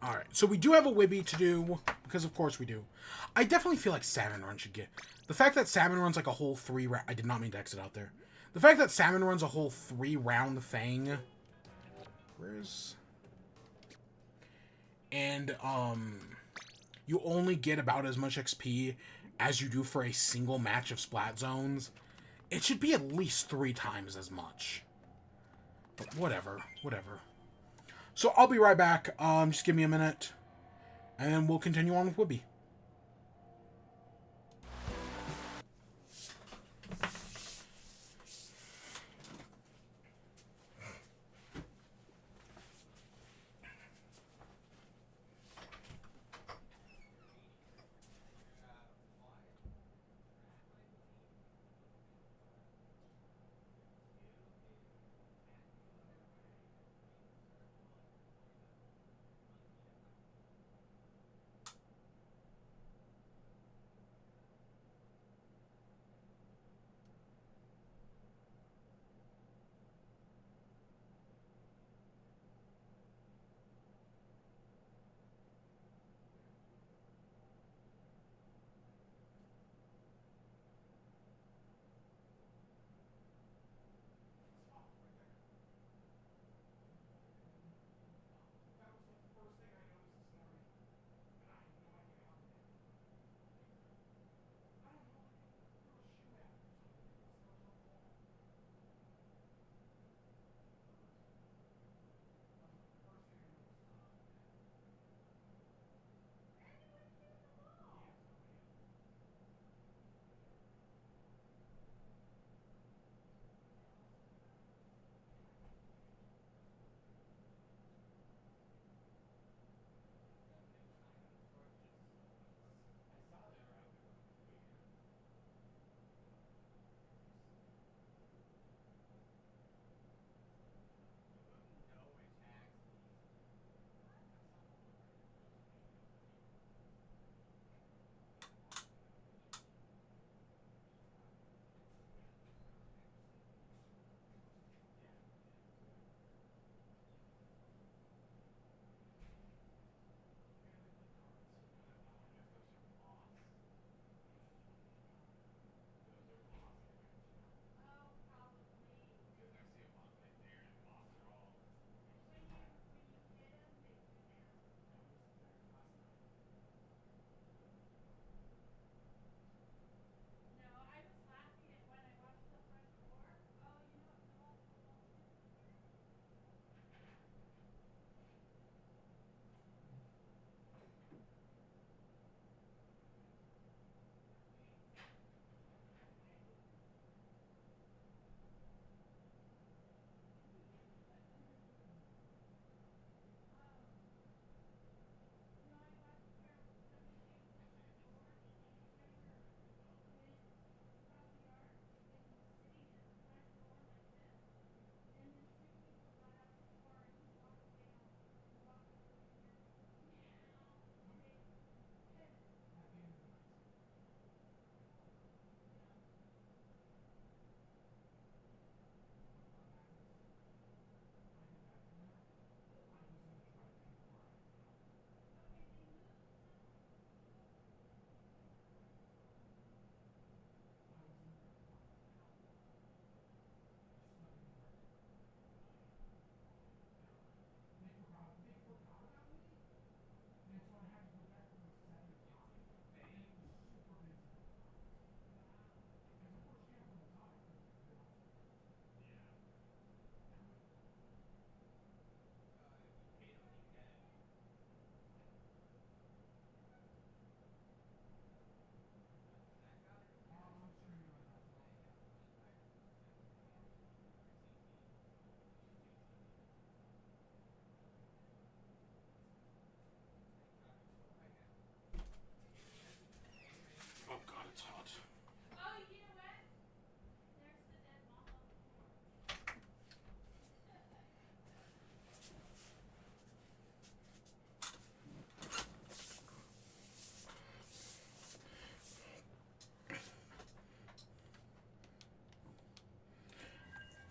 Alright, so we do have a WIBE to do, because of course we do. I definitely feel like Salmon Run should get... The fact that Salmon Run's like a whole 3 round... I did not mean to exit out there. The fact that Salmon Run's a whole 3 round thing... Where's... And, you only get about as much XP as you do for a single match of Splat Zones. It should be at least 3 times as much. But whatever. So I'll be right back. Just give me a minute. And then we'll continue on with WIBE.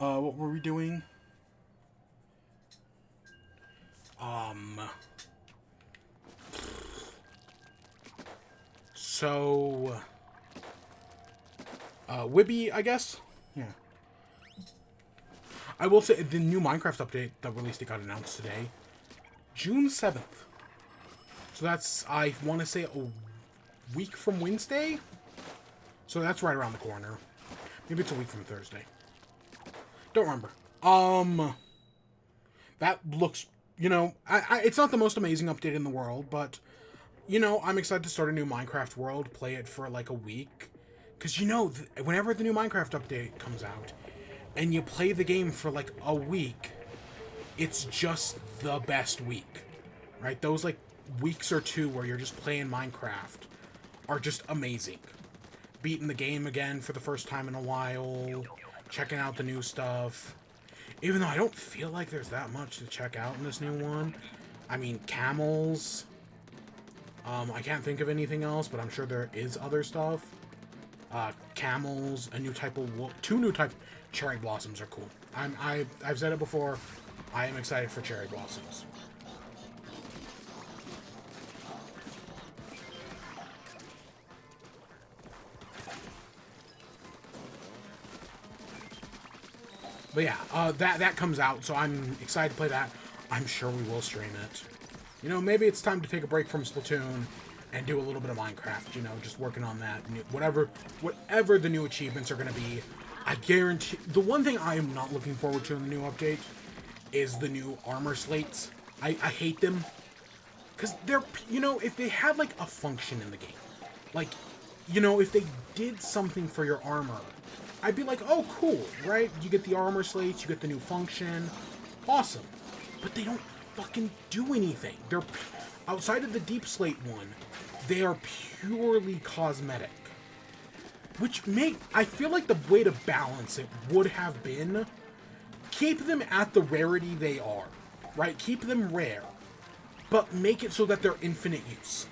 What were we doing? So, WIBE, I guess? Yeah. I will say, the new Minecraft update, the release date got announced today. June 7th. So that's, I want to say, a week from Wednesday? So that's right around the corner. Maybe it's a week from Thursday. Don't remember. That looks, you know, it's not the most amazing update in the world, but, you know, I'm excited to start a new Minecraft world, play it for like a week. Because, you know, whenever the new Minecraft update comes out, and you play the game for like a week, it's just the best week, right? Those like weeks or two where you're just playing Minecraft are just amazing. Beating the game again for the first time in a while, checking out the new stuff. Even though I don't feel like there's that much to check out in this new one. I mean, camels. I can't think of anything else, but I'm sure there is other stuff. Camels, a new type of wolf, 2 new types. Cherry blossoms are cool. I've said it before. I am excited for cherry blossoms. But yeah, that comes out, so I'm excited to play that. I'm sure we will stream it. You know, maybe it's time to take a break from Splatoon and do a little bit of Minecraft, you know, just working on that. Whatever the new achievements are going to be, I guarantee... The one thing I am not looking forward to in the new update is the new armor slates. I hate them. Because they're, you know, if they had, like, a function in the game, like, you know, if they did something for your armor, I'd be like, oh, cool, right? You get the armor slates, you get the new function. Awesome. But they don't fucking do anything. They're, outside of the deep slate one, they are purely cosmetic. Which I feel like the way to balance it would have been, keep them at the rarity they are, right? Keep them rare, but make it so that they're infinite use.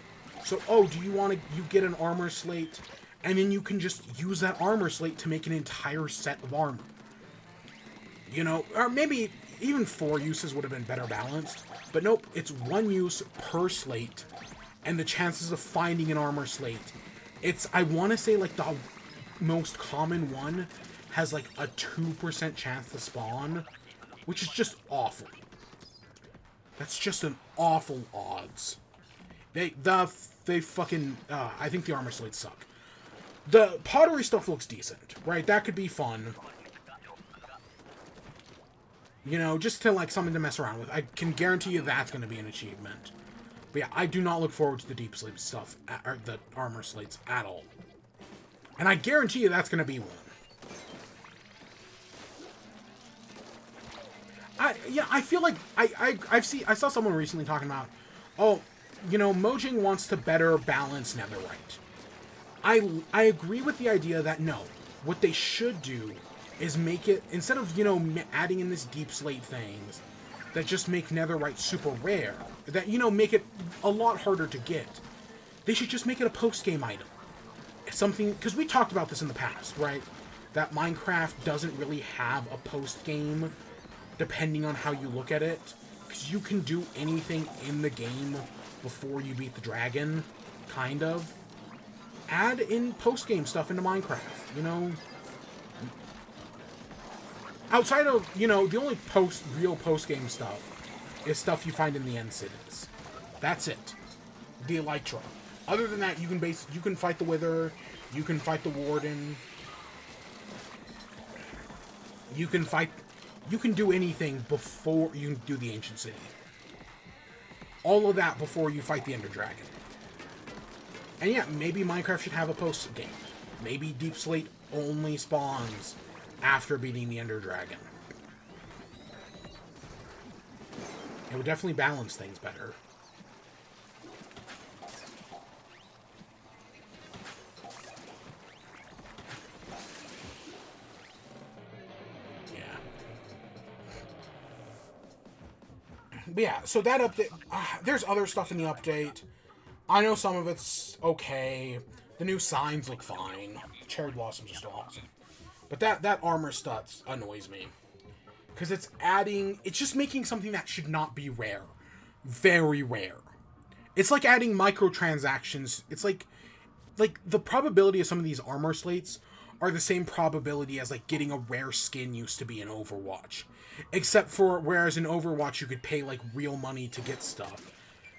So, oh, do you want to, you get an armor slate, and then you can just use that armor slate to make an entire set of armor. You know, or maybe even 4 uses would have been better balanced, but nope, it's 1 use per slate, and the chances of finding an armor slate, it's, I want to say, like, the most common one has, like, a 2% chance to spawn, which is just awful. That's just an awful odds. They fucking, I think the armor slates suck. The pottery stuff looks decent, right? That could be fun. You know, just to, like, something to mess around with. I can guarantee you that's going to be an achievement. But yeah, I do not look forward to the deep slate stuff, or the armor slates, at all. And I guarantee you that's going to be one. I feel like, I saw someone recently talking about, oh, you know, Mojang wants to better balance Netherite. I agree with the idea that, no, what they should do is make it, instead of, you know, adding in this deep slate things that just make Netherite super rare, that, you know, make it a lot harder to get, they should just make it a post-game item. Something, because we talked about this in the past, right? That Minecraft doesn't really have a post-game, depending on how you look at it, because you can do anything in the game before you beat the dragon, kind of. Add in post-game stuff into Minecraft, you know? Outside of, you know, the only real post-game stuff is stuff you find in the end cities. That's it. The Elytra. Other than that, you can fight the Wither, you can fight the Warden, you can do anything before you do the Ancient City. All of that before you fight the Ender Dragon. And yeah, maybe Minecraft should have a post-game. Maybe Deep Slate only spawns after beating the Ender Dragon. It would definitely balance things better. Yeah. But yeah, so that update... there's other stuff in the update. I know some of it's okay. The new signs look fine. Cherry blossoms are still awesome. But that armor stats annoys me. Because it's just making something that should not be rare. Very rare. It's like adding microtransactions. It's like the probability of some of these armor slates are the same probability as like getting a rare skin used to be in Overwatch. Except for, whereas in Overwatch you could pay like real money to get stuff.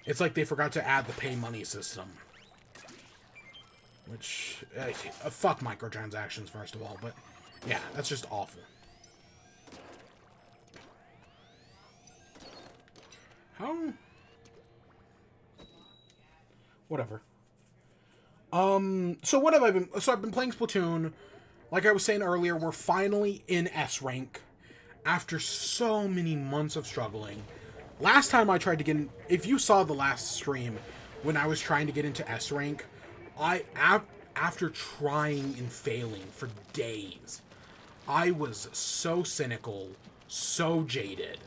It's like they forgot to add the pay money system. Which, fuck microtransactions first of all, but yeah, that's just awful. How? Whatever. So what have I been... So I've been playing Splatoon. Like I was saying earlier, we're finally in S rank. After so many months of struggling. Last time I tried to get in... If you saw the last stream, when I was trying to get into S rank, after trying and failing for days, I was so cynical, so jaded.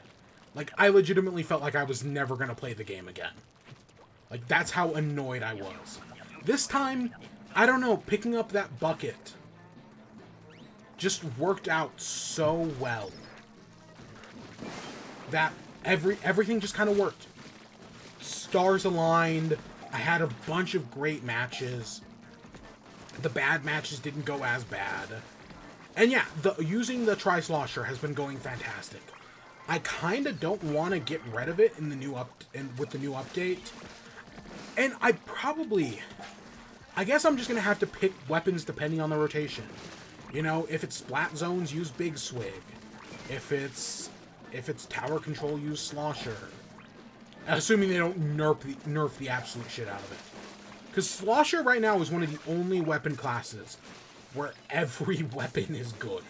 Like, I legitimately felt like I was never going to play the game again. Like, that's how annoyed I was. This time, I don't know, picking up that bucket just worked out so well that everything just kind of worked. Stars aligned. I had a bunch of great matches. The bad matches didn't go as bad. And yeah, using the Tri-Slosher has been going fantastic. I kind of don't want to get rid of it in the with the new update. And I guess I'm just going to have to pick weapons depending on the rotation. You know, if it's splat zones, use Big Swig. If it's tower control, use Slosher. Assuming they don't nerf the absolute shit out of it. Because Slosher right now is one of the only weapon classes where every weapon is good.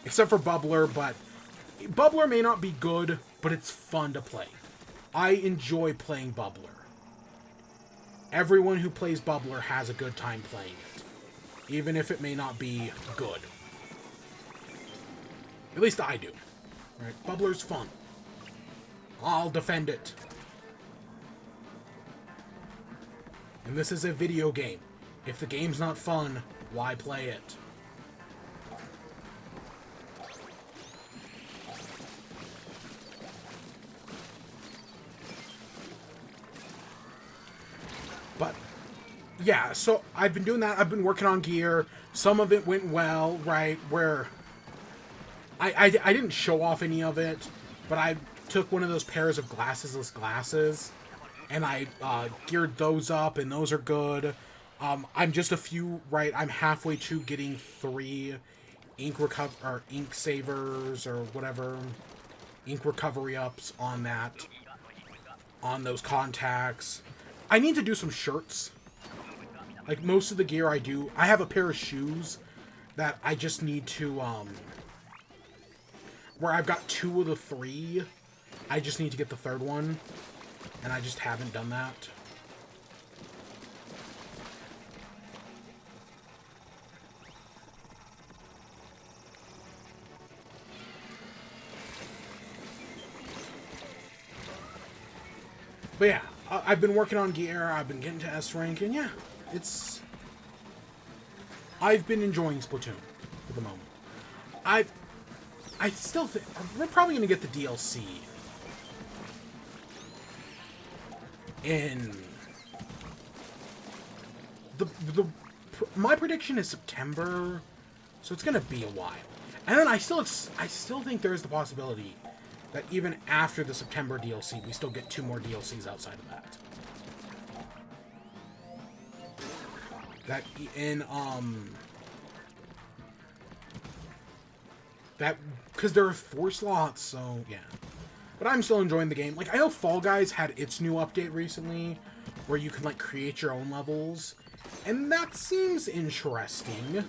Except for Bubbler, but Bubbler may not be good, but it's fun to play. I enjoy playing Bubbler. Everyone who plays Bubbler has a good time playing it. Even if it may not be good. At least I do. Right? Bubbler's fun. I'll defend it. And this is a video game. If the game's not fun, why play it? But, yeah, so I've been doing that. I've been working on gear. Some of it went well, right, where I didn't show off any of it, but I took one of those pairs of glassesless glasses, and I geared those up, and those are good. I'm just I'm halfway to getting 3 ink savers, or whatever, ink recovery ups on those contacts. I need to do some shirts. Like, most of the gear I do... I have a pair of shoes that I just need to, where I've got 2 of the 3. I just need to get the 3rd one. And I just haven't done that. But yeah, I've been working on gear, I've been getting to S rank, and yeah, I've been enjoying Splatoon for the moment. I still think we're probably going to get the DLC in my prediction is September, so it's going to be a while. And then I still think there's the possibility that even after the September DLC, we still get 2 more DLCs outside of that. That in, because there are 4 slots, so, yeah. But I'm still enjoying the game. Like, I know Fall Guys had its new update recently, where you can, like, create your own levels, and that seems interesting.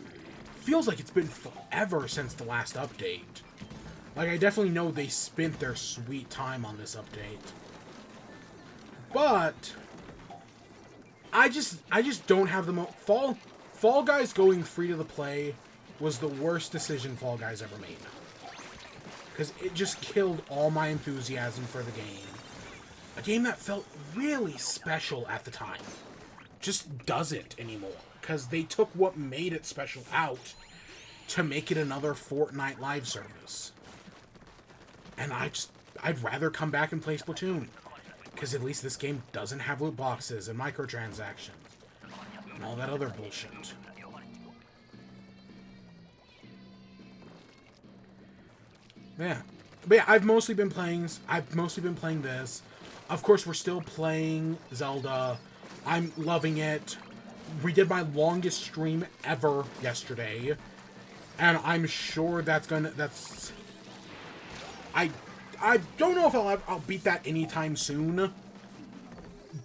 Feels like it's been forever since the last update. Like, I definitely know they spent their sweet time on this update. But I just don't have the Fall Guys going free to the play was the worst decision Fall Guys ever made. Because it just killed all my enthusiasm for the game. A game that felt really special at the time just doesn't anymore. Because they took what made it special out to make it another Fortnite live service. And I'd rather come back and play Splatoon. Because at least this game doesn't have loot boxes and microtransactions. And all that other bullshit. Yeah. But yeah, I've mostly been playing this. Of course, we're still playing Zelda. I'm loving it. We did my longest stream ever yesterday. And I'm sure I don't know if I'll beat that anytime soon,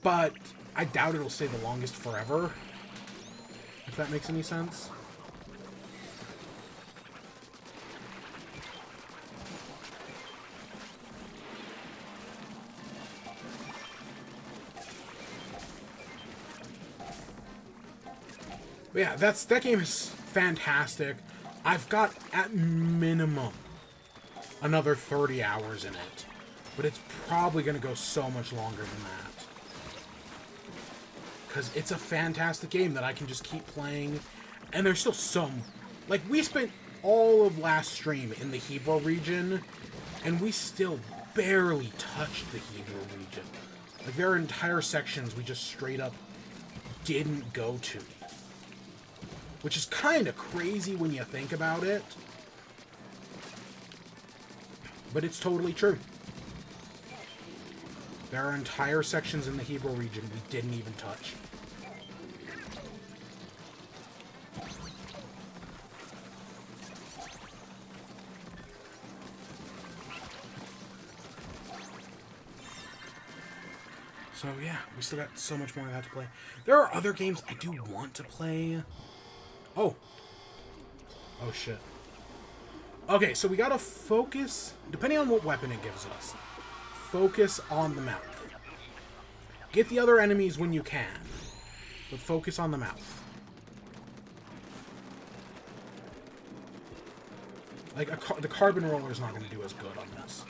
but I doubt it'll stay the longest forever, if that makes any sense. But yeah, that game is fantastic. I've got, at minimum, another 30 hours in it. But it's probably going to go so much longer than that. Because it's a fantastic game that I can just keep playing. And there's still some... Like, we spent all of last stream in the Hebrew region, and we still barely touched the Hebrew region. Like, there are entire sections we just straight up didn't go to. Which is kind of crazy when you think about it. But it's totally true. There are entire sections in the Hebrew region we didn't even touch. So yeah, we still got so much more of that to play. There are other games I do want to play. Oh. Oh shit. Okay, so we gotta focus, depending on what weapon it gives us, focus on the mouth. Get the other enemies when you can, but focus on the mouth. Like, the carbon roller is not going to do as good on this.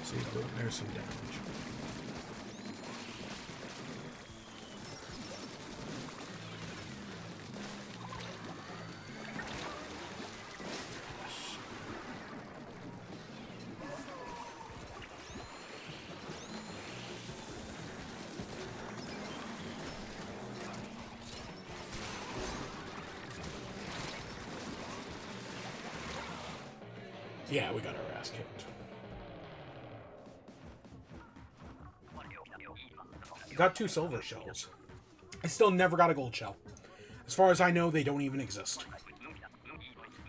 See, there's some damage. Yeah, we got our ass kicked. Got 2 silver shells. I still never got a gold shell. As far as I know, they don't even exist.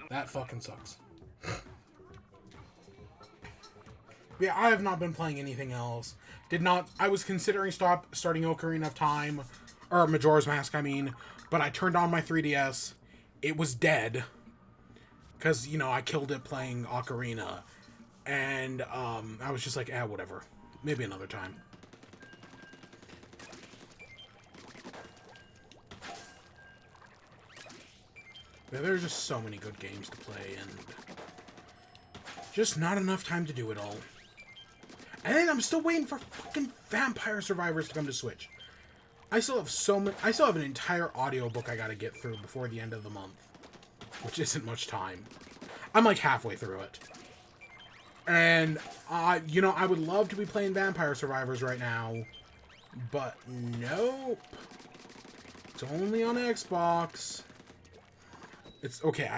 That fucking sucks. Yeah, I have not been playing anything else. I was considering starting Ocarina of Time, or Majora's Mask, I mean, but I turned on my 3DS. It was dead. Because, you know, I killed it playing Ocarina. And, I was just like, whatever. Maybe another time. Yeah, there's just so many good games to play, and just not enough time to do it all. And then I'm still waiting for fucking Vampire Survivors to come to Switch. I still have an entire audiobook I gotta get through before the end of the month. Which isn't much time. I'm like halfway through it. And, you know, I would love to be playing Vampire Survivors right now. But, nope. It's only on Xbox. It's, okay,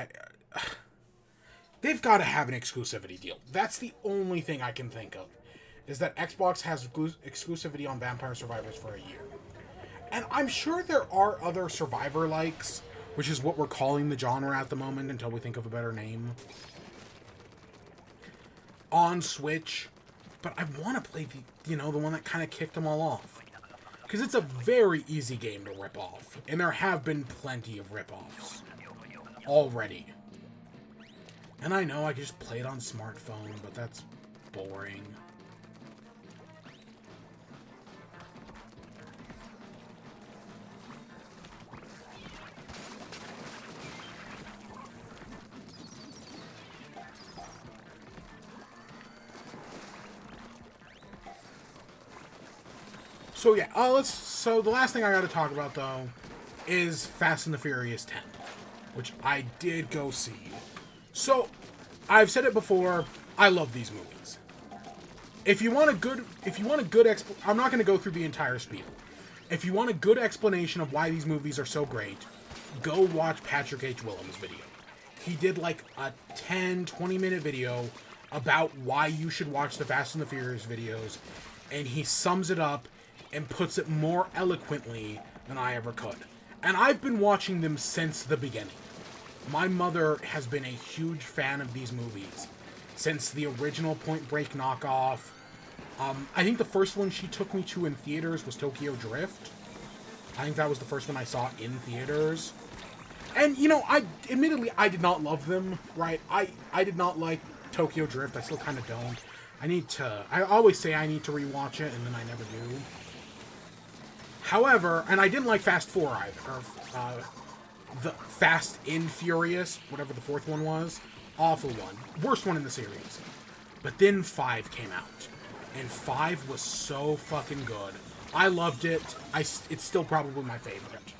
they've got to have an exclusivity deal. That's the only thing I can think of. Is that Xbox has exclusivity on Vampire Survivors for a year. And I'm sure there are other Survivor-likes, which is what we're calling the genre at the moment until we think of a better name, on Switch. But I want to play the one that kind of kicked them all off. Because it's a very easy game to rip off. And there have been plenty of rip-offs already. And I know I could just play it on smartphone, but that's boring. So yeah, so the last thing I gotta talk about, though, is Fast and the Furious 10, which I did go see. So, I've said it before, I love these movies. If you want a good I'm not gonna go through the entire spiel. If you want a good explanation of why these movies are so great, go watch Patrick H. Willems' video. He did like a 10-20 minute video about why you should watch the Fast and the Furious videos, and he sums it up and puts it more eloquently than I ever could. And I've been watching them since the beginning. My mother has been a huge fan of these movies since the original Point Break knockoff. I think the first one she took me to in theaters was Tokyo Drift. I think that was the first one I saw in theaters. And, you know, admittedly, I did not love them, right? I did not like Tokyo Drift. I still kind of don't. I always say I need to rewatch it, and then I never do. However, and I didn't like Fast 4 either, or the Fast and Furious, whatever the fourth one was. Awful one. Worst one in the series. But then 5 came out, and 5 was so fucking good. I loved it. It's still probably my favorite.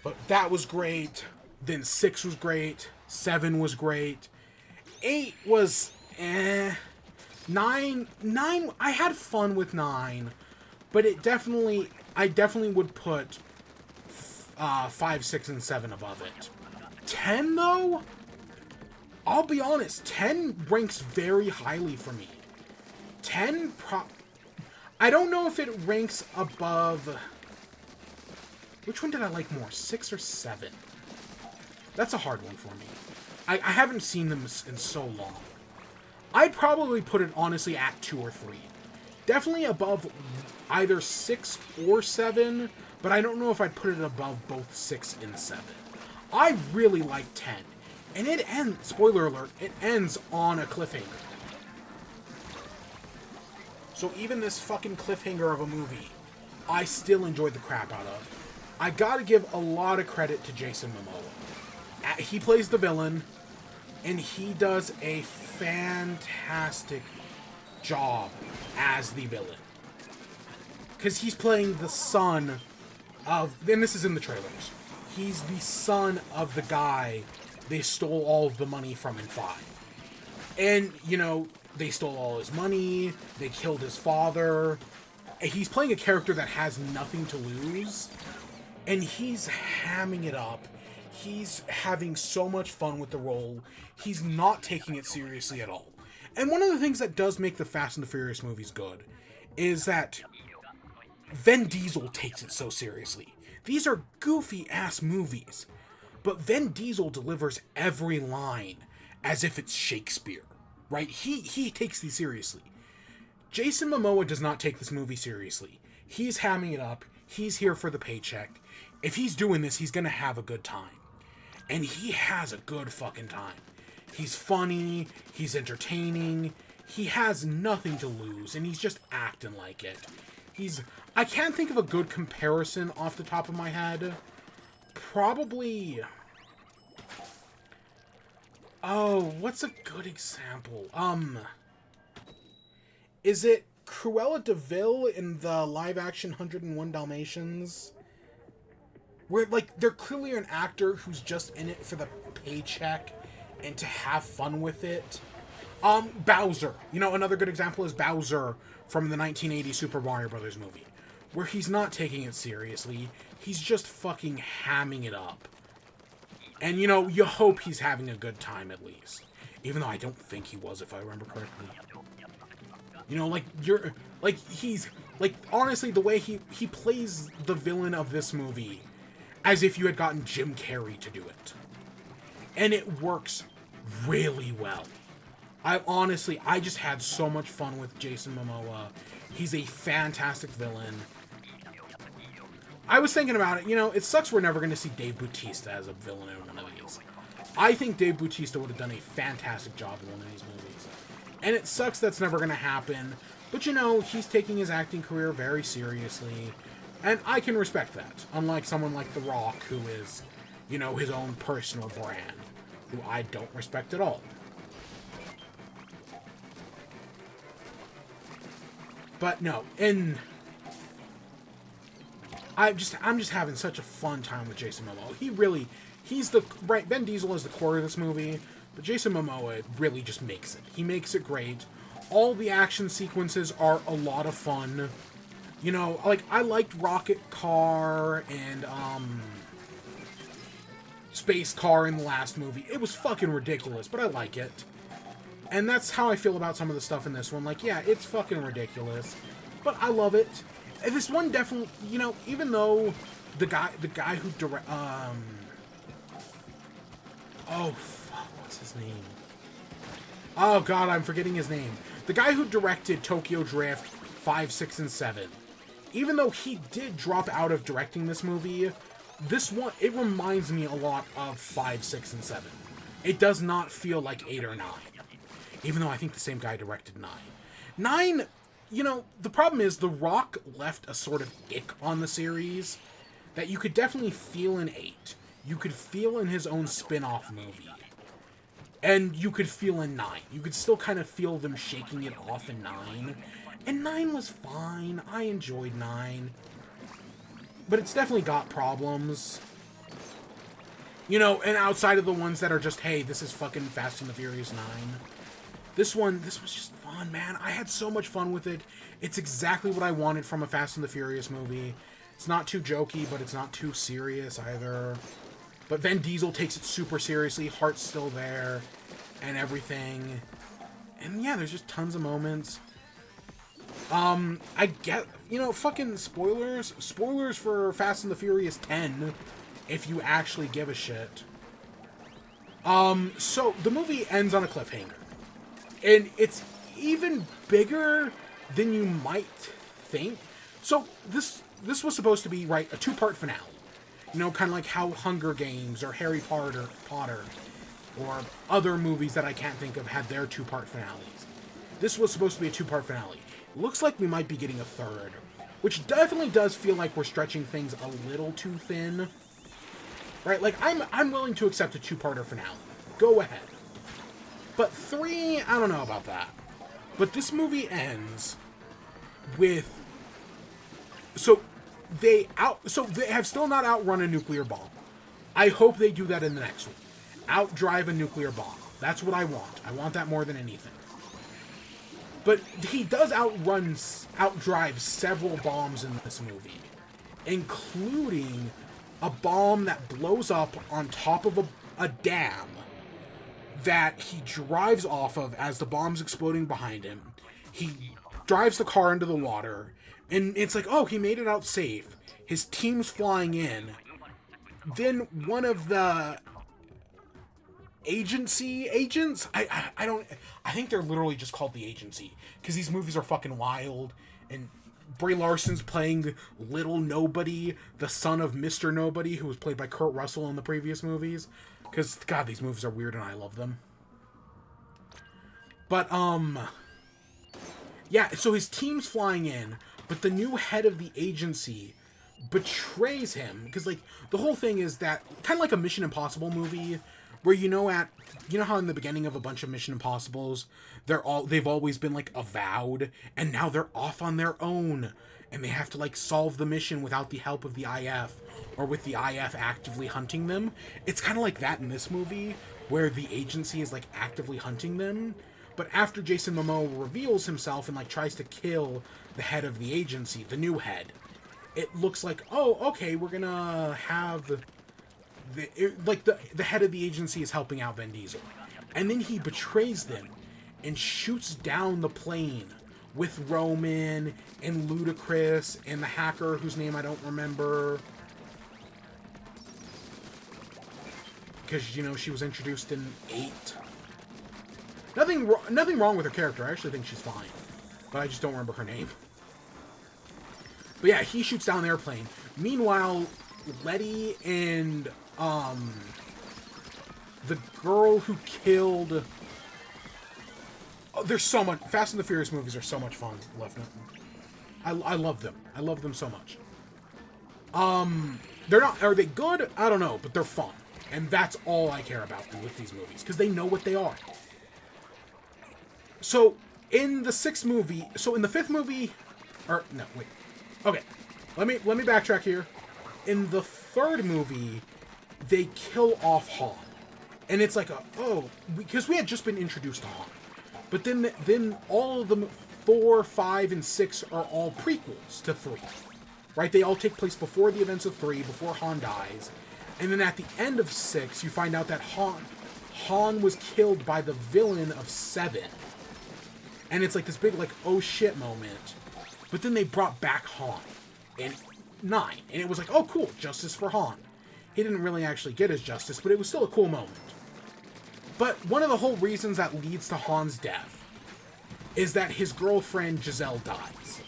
But that was great. Then 6 was great. 7 was great. 8 was eh. 9, I had fun with 9. But I definitely would put 5, 6, and 7 above it. 10, though? I'll be honest, 10 ranks very highly for me. 10, I don't know if it ranks above... Which one did I like more, 6 or 7? That's a hard one for me. I haven't seen them in so long. I'd probably put it, honestly, at 2 or 3. Definitely above either 6 or 7, but I don't know if I'd put it above both 6 and 7. I really like 10. And it ends, spoiler alert, it ends on a cliffhanger. So even this fucking cliffhanger of a movie, I still enjoyed the crap out of. I gotta give a lot of credit to Jason Momoa. He plays the villain, and he does a fantastic job as the villain. Because he's playing the son of, and this is in the trailers, he's the son of the guy they stole all of the money from in 5. And, you know, they stole all his money, they killed his father. He's playing a character that has nothing to lose, and he's hamming it up. He's having so much fun with the role. He's not taking it seriously at all. And one of the things that does make the Fast and the Furious movies good is that Vin Diesel takes it so seriously. These are goofy-ass movies, but Vin Diesel delivers every line as if it's Shakespeare, right? He takes these seriously. Jason Momoa does not take this movie seriously. He's hamming it up. He's here for the paycheck. If he's doing this, he's gonna have a good time. And he has a good fucking time. He's funny, he's entertaining, he has nothing to lose, and he's just acting like it. I can't think of a good comparison off the top of my head. Probably... Oh, what's a good example? Is it Cruella de Vil in the live-action 101 Dalmatians? Where, like, they're clearly an actor who's just in it for the paycheck and to have fun with it. Bowser. You know, another good example is Bowser from the 1980 Super Mario Bros. Movie, where he's not taking it seriously. He's just fucking hamming it up. And, you know, you hope he's having a good time at least. Even though I don't think he was, if I remember correctly. You know, honestly, the way he plays the villain of this movie as if you had gotten Jim Carrey to do it. And it works really well. I just had so much fun with Jason Momoa. He's a fantastic villain. I was thinking about it, you know, it sucks we're never going to see Dave Bautista as a villain in one of these. I think Dave Bautista would have done a fantastic job in one of these movies. And it sucks that's never going to happen. But, you know, he's taking his acting career very seriously. And I can respect that. Unlike someone like The Rock, who is, you know, his own personal brand. Who I don't respect at all. But, no. And I'm just having such a fun time with Jason Momoa. He's the... Right, Vin Diesel is the core of this movie. But Jason Momoa really just makes it. He makes it great. All the action sequences are a lot of fun. You know, like, I liked Rocket Car and, Space Car in the last movie. It was fucking ridiculous, but I like it. And that's how I feel about some of the stuff in this one. Like, yeah, it's fucking ridiculous, but I love it. And this one definitely, you know, even though the guy who oh, fuck, what's his name? Oh, God, I'm forgetting his name. The guy who directed Tokyo Drift 5, 6, and 7. Even though he did drop out of directing this movie, this one, it reminds me a lot of 5, 6, and 7. It does not feel like 8 or 9. Even though I think the same guy directed 9. 9, you know, the problem is The Rock left a sort of ick on the series that you could definitely feel in 8. You could feel in his own spin-off movie. And you could feel in 9. You could still kind of feel them shaking it off in 9. And 9 was fine. I enjoyed 9. But it's definitely got problems. You know, and outside of the ones that are just, hey, this is fucking Fast and the Furious 9. This was just fun, man. I had so much fun with it. It's exactly what I wanted from a Fast and the Furious movie. It's not too jokey, but it's not too serious either. But Vin Diesel takes it super seriously. Heart's still there. And everything. And yeah, there's just tons of moments. I get, you know, fucking spoilers. Spoilers for Fast and the Furious 10. If you actually give a shit. So the movie ends on a cliffhanger. And it's even bigger than you might think. So this was supposed to be, right, a 2-part finale. You know, kind of like how Hunger Games or Harry Potter or other movies that I can't think of had their 2-part finales. This was supposed to be a 2-part finale. Looks like we might be getting a 3rd, which definitely does feel like we're stretching things a little too thin. Right? Like, I'm willing to accept a 2-parter finale. Go ahead. But 3, I don't know about that. But this movie ends with... So they have still not outrun a nuclear bomb. I hope they do that in the next one. Outdrive a nuclear bomb. That's what I want. I want that more than anything. But he does outdrive several bombs in this movie, including a bomb that blows up on top of a dam that he drives off of as the bomb's exploding behind him. He drives the car into the water, and it's like, oh, he made it out safe. His team's flying in. Then one of the agency agents, I think they're literally just called the agency, because these movies are fucking wild, and Brie Larson's playing Little Nobody, the son of Mr. Nobody, who was played by Kurt Russell in the previous movies. Because, God, these movies are weird and I love them. But, yeah, so his team's flying in, but the new head of the agency betrays him. Because, like, the whole thing is that, kind of like a Mission Impossible movie, where you know how in the beginning of a bunch of Mission Impossibles, they've always been, like, avowed, and now they're off on their own, and they have to, like, solve the mission without the help of the IF, or with the IF actively hunting them. It's kind of like that in this movie, where the agency is, like, actively hunting them, but after Jason Momoa reveals himself and, like, tries to kill the head of the agency, the new head, it looks like, oh, okay, we're gonna have... The head of the agency is helping out Vin Diesel. And then he betrays them and shoots down the plane with Roman and Ludacris and the hacker whose name I don't remember. Because, you know, she was introduced in 8. Nothing wrong with her character. I actually think she's fine. But I just don't remember her name. But yeah, he shoots down the airplane. Meanwhile, Letty and the girl who killed... Oh, there's so much... Fast and the Furious movies are so much fun. I love them. I love them so much. They're not... Are they good? I don't know, but they're fun. And that's all I care about with these movies, because they know what they are. So, in the sixth movie... So, in the fifth movie... Or, no, wait. Okay. Let me backtrack here. In the third movie, they kill off Han. And it's like, because we had just been introduced to Han. But then all of them, 4, 5, and 6 are all prequels to 3. Right? They all take place before the events of 3, before Han dies. And then at the end of 6, you find out that Han was killed by the villain of 7. And it's like this big, like, oh shit moment. But then they brought back Han in 9. And it was like, oh cool, justice for Han. He didn't really actually get his justice, but it was still a cool moment. But one of the whole reasons that leads to Han's death is that his girlfriend Giselle dies.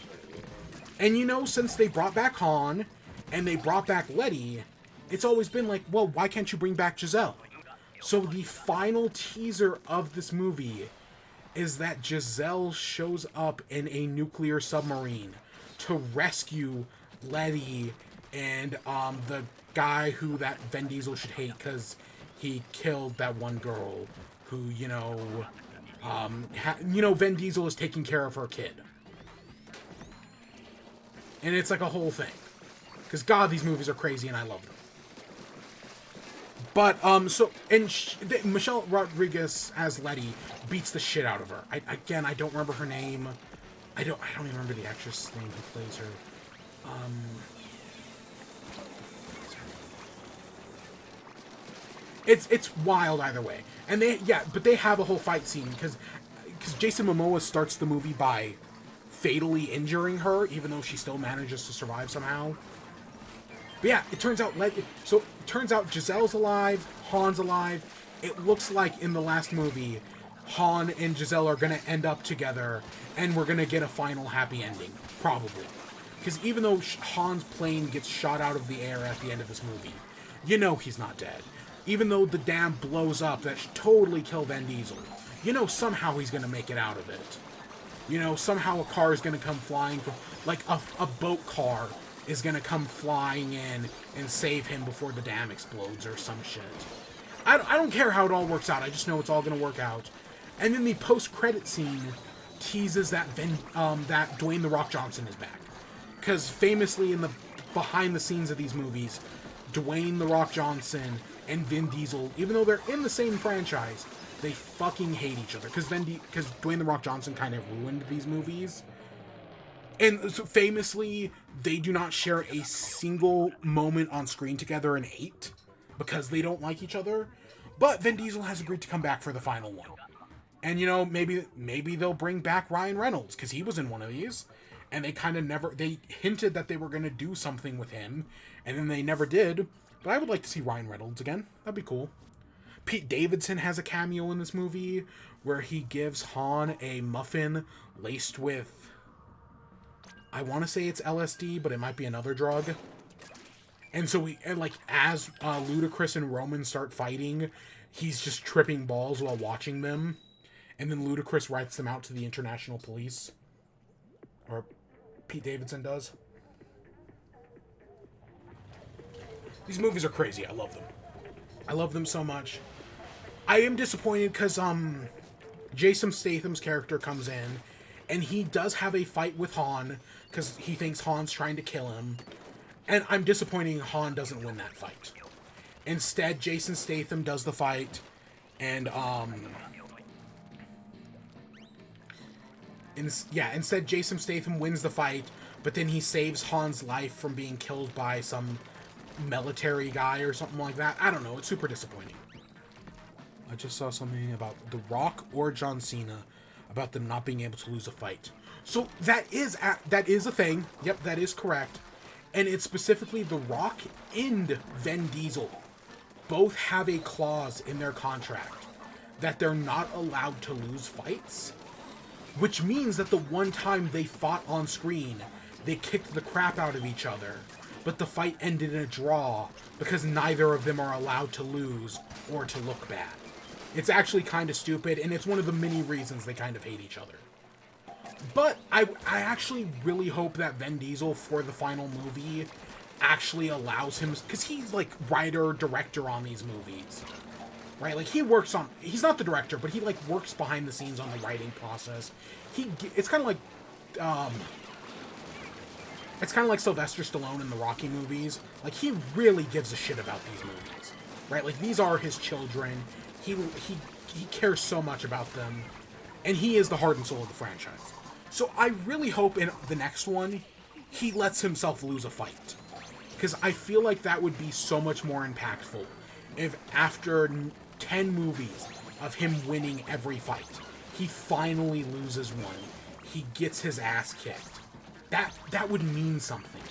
And you know, since they brought back Han and they brought back Letty, it's always been like, well, why can't you bring back Giselle? So the final teaser of this movie is that Giselle shows up in a nuclear submarine to rescue Letty and the guy who that Vin Diesel should hate because he killed that one girl who, you know, Vin Diesel is taking care of her kid. And it's like a whole thing. Because, God, these movies are crazy and I love them. But, Michelle Rodriguez as Letty beats the shit out of her. I don't remember her name. I don't even remember the actress' name who plays her. It's wild either way. And they have a whole fight scene because Jason Momoa starts the movie by fatally injuring her, even though she still manages to survive somehow. But yeah, it turns out Giselle's alive, Han's alive. It looks like in the last movie, Han and Giselle are gonna end up together, and we're gonna get a final happy ending, probably. Because even though Han's plane gets shot out of the air at the end of this movie, you know he's not dead. Even though the dam blows up, that should totally kill Vin Diesel. You know somehow he's gonna make it out of it. You know, somehow a car is gonna come flying from, like a boat car is gonna come flying in and save him before the dam explodes or some shit. I don't care how it all works out. I just know it's all gonna work out. And then the post-credit scene teases that that Dwayne "The Rock" Johnson is back. Because famously in the behind the scenes of these movies, Dwayne "The Rock" Johnson and Vin Diesel, even though they're in the same franchise, they fucking hate each other. Because Dwayne "The Rock" Johnson kind of ruined these movies. And so famously, they do not share a single moment on screen together in 8 because they don't like each other. But Vin Diesel has agreed to come back for the final one. And, you know, maybe they'll bring back Ryan Reynolds because he was in one of these. And they hinted that they were going to do something with him. And then they never did. But I would like to see Ryan Reynolds again. That'd be cool. Pete Davidson has a cameo in this movie where he gives Han a muffin laced with, I want to say it's LSD, but it might be another drug. And so as Ludacris and Roman start fighting, he's just tripping balls while watching them. And then Ludacris writes them out to the international police. Or Pete Davidson does. These movies are crazy. I love them. I love them so much. I am disappointed because Jason Statham's character comes in and he does have a fight with Han because he thinks Han's trying to kill him. And I'm disappointed Han doesn't win that fight. Instead, Jason Statham does the fight, and instead Jason Statham wins the fight, but then he saves Han's life from being killed by some military guy or something like that. I don't know. It's super disappointing. I just saw something about The Rock or John Cena about them not being able to lose a fight. So that is a thing. Yep, that is correct. And it's specifically The Rock and Vin Diesel both have a clause in their contract that they're not allowed to lose fights, which means that the one time they fought on screen, they kicked the crap out of each other. but the fight ended in a draw because neither of them are allowed to lose or to look bad. It's actually kind of stupid, and it's one of the many reasons they kind of hate each other. But I actually really hope that Vin Diesel, for the final movie, actually allows him... Because he's, like, writer, director on these movies. Right? Like, he works on... He's not the director, but he, like, works behind the scenes on the writing process. It's kind of like... It's kind of like Sylvester Stallone in the Rocky movies. Like, he really gives a shit about these movies. Right? Like, these are his children. He cares so much about them. And he is the heart and soul of the franchise. So I really hope in the next one, he lets himself lose a fight. Because I feel like that would be so much more impactful if after 10 movies of him winning every fight, he finally loses one. He gets his ass kicked. That would mean something.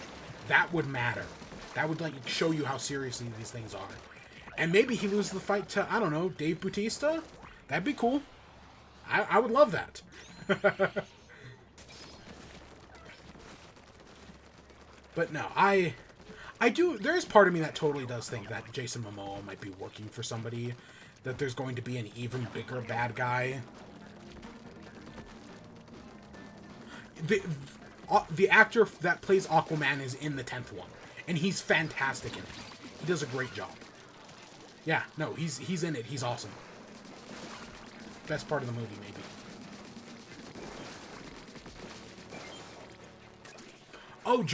That would matter. That would, like, show you how seriously these things are. And maybe he loses the fight to, I don't know, Dave Bautista? That'd be cool. I would love that. But no, I do, there is part of me that totally does think that Jason Momoa might be working for somebody, that there's going to be an even bigger bad guy. The actor that plays Aquaman is in the 10th one, and he's fantastic in it. He does a great job. Yeah, no, he's in it. He's awesome. Best part of the movie, maybe. Oh,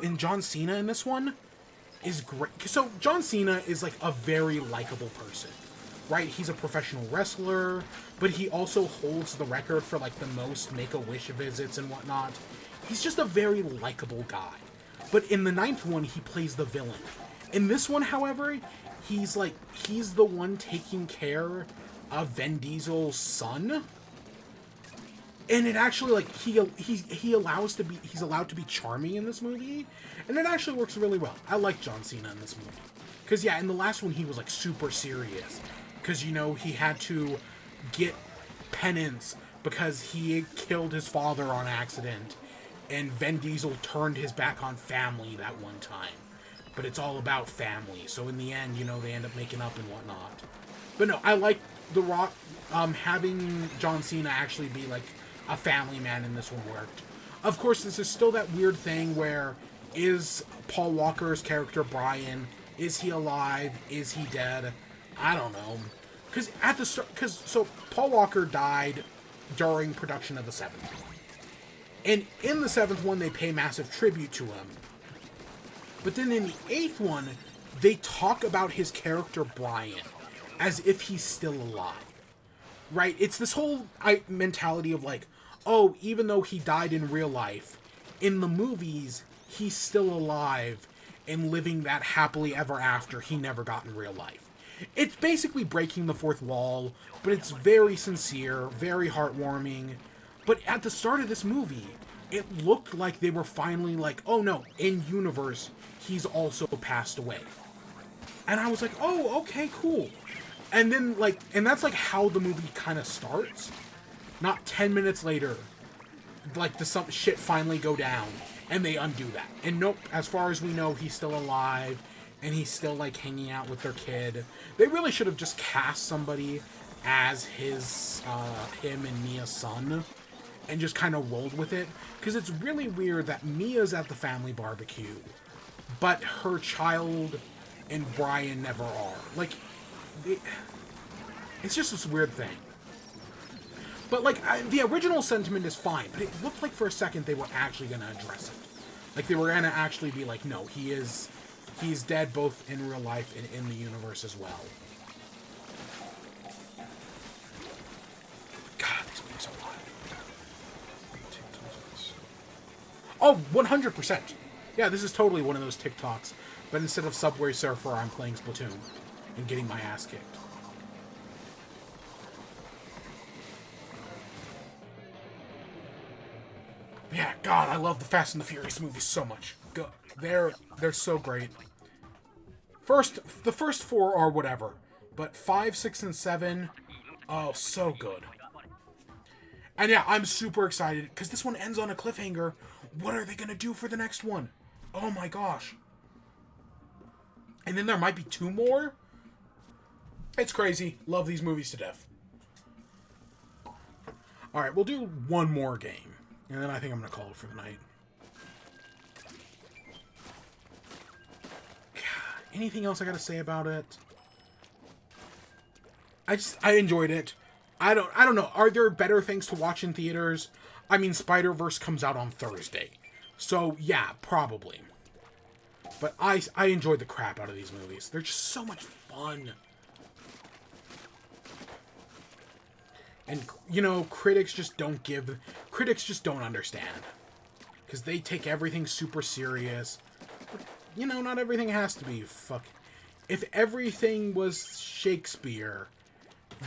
and John Cena in this one is great. So John Cena is like a very likable person, right? He's a professional wrestler, but he also holds the record for like the most Make-A-Wish visits and whatnot. He's just a very likable guy. But in the 9th one, he plays the villain. In this one, however, he's the one taking care of Vin Diesel's son. And it actually, like, he's allowed to be charming in this movie, and it actually works really well. I like John Cena in this movie. Because, yeah, in the last one, he was, like, super serious. Because, you know, he had to get penance because he had killed his father on accident, and Vin Diesel turned his back on family that one time. But it's all about family, so in the end, you know, they end up making up and whatnot. But no, I like The Rock, having John Cena actually be, like, a family man in this one worked. Of course, this is still that weird thing where, is Paul Walker's character Brian, is he alive? Is he dead? I don't know. Because at the start, so Paul Walker died during production of the 7th. And in the 7th one, they pay massive tribute to him. But then in the 8th one, they talk about his character Brian as if he's still alive. Right? It's this whole mentality of like, oh, even though he died in real life, in the movies, he's still alive and living that happily ever after he never got in real life. It's basically breaking the fourth wall, but it's very sincere, very heartwarming. But at the start of this movie, it looked like they were finally like, oh no, in universe, he's also passed away. And I was like, oh, okay, cool. And then, like, and that's, like, how the movie kind of starts. Not 10 minutes later, like, some shit finally go down, and they undo that. And nope, as far as we know, he's still alive, and he's still, like, hanging out with their kid. They really should have just cast somebody as him and Mia's son, and just kind of rolled with it. Because it's really weird that Mia's at the family barbecue, but her child and Brian never are. Like, it's just this weird thing. But, like, the original sentiment is fine, but it looked like for a second they were actually going to address it. Like, they were going to actually be like, no, he's dead both in real life and in the universe as well. God, these movies are wild. Oh, 100%. Yeah, this is totally one of those TikToks, but instead of Subway Surfer, I'm playing Splatoon and getting my ass kicked. Yeah, God, I love the Fast and the Furious movies so much. They're so great. The first 4 are whatever, but 5, 6, and 7, oh, so good. And yeah, I'm super excited, because this one ends on a cliffhanger. What are they going to do for the next one? Oh my gosh. And then there might be 2 more? It's crazy. Love these movies to death. Alright, we'll do 1 more game. And then I think I'm going to call it for the night. God, anything else I got to say about it? I enjoyed it. I don't know. Are there better things to watch in theaters? I mean, Spider-Verse comes out on Thursday. So, yeah, probably. But I enjoyed the crap out of these movies. They're just so much fun. And, you know, critics just don't understand. Because they take everything super serious. But, you know, not everything has to be If everything was Shakespeare,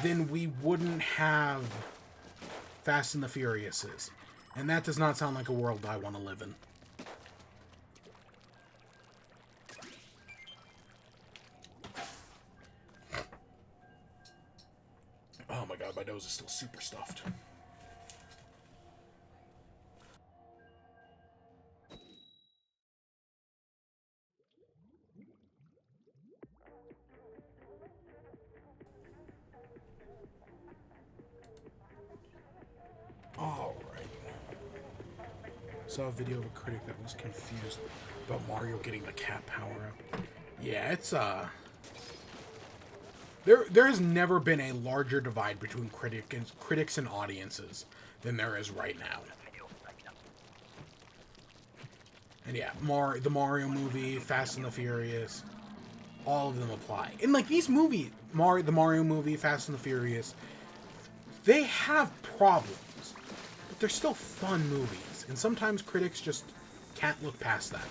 then we wouldn't have Fast and the Furiouses. And that does not sound like a world I want to live in. Oh my god, my nose is still super stuffed. Alright. Saw a video of a critic that was confused about Mario getting the cat power-up. Yeah, it's, There has never been a larger divide between critics and audiences than there is right now. And yeah, the Mario movie, Fast and the Furious, all of them apply. And like these movies, the Mario movie, Fast and the Furious, they have problems, but they're still fun movies. And sometimes critics just can't look past that.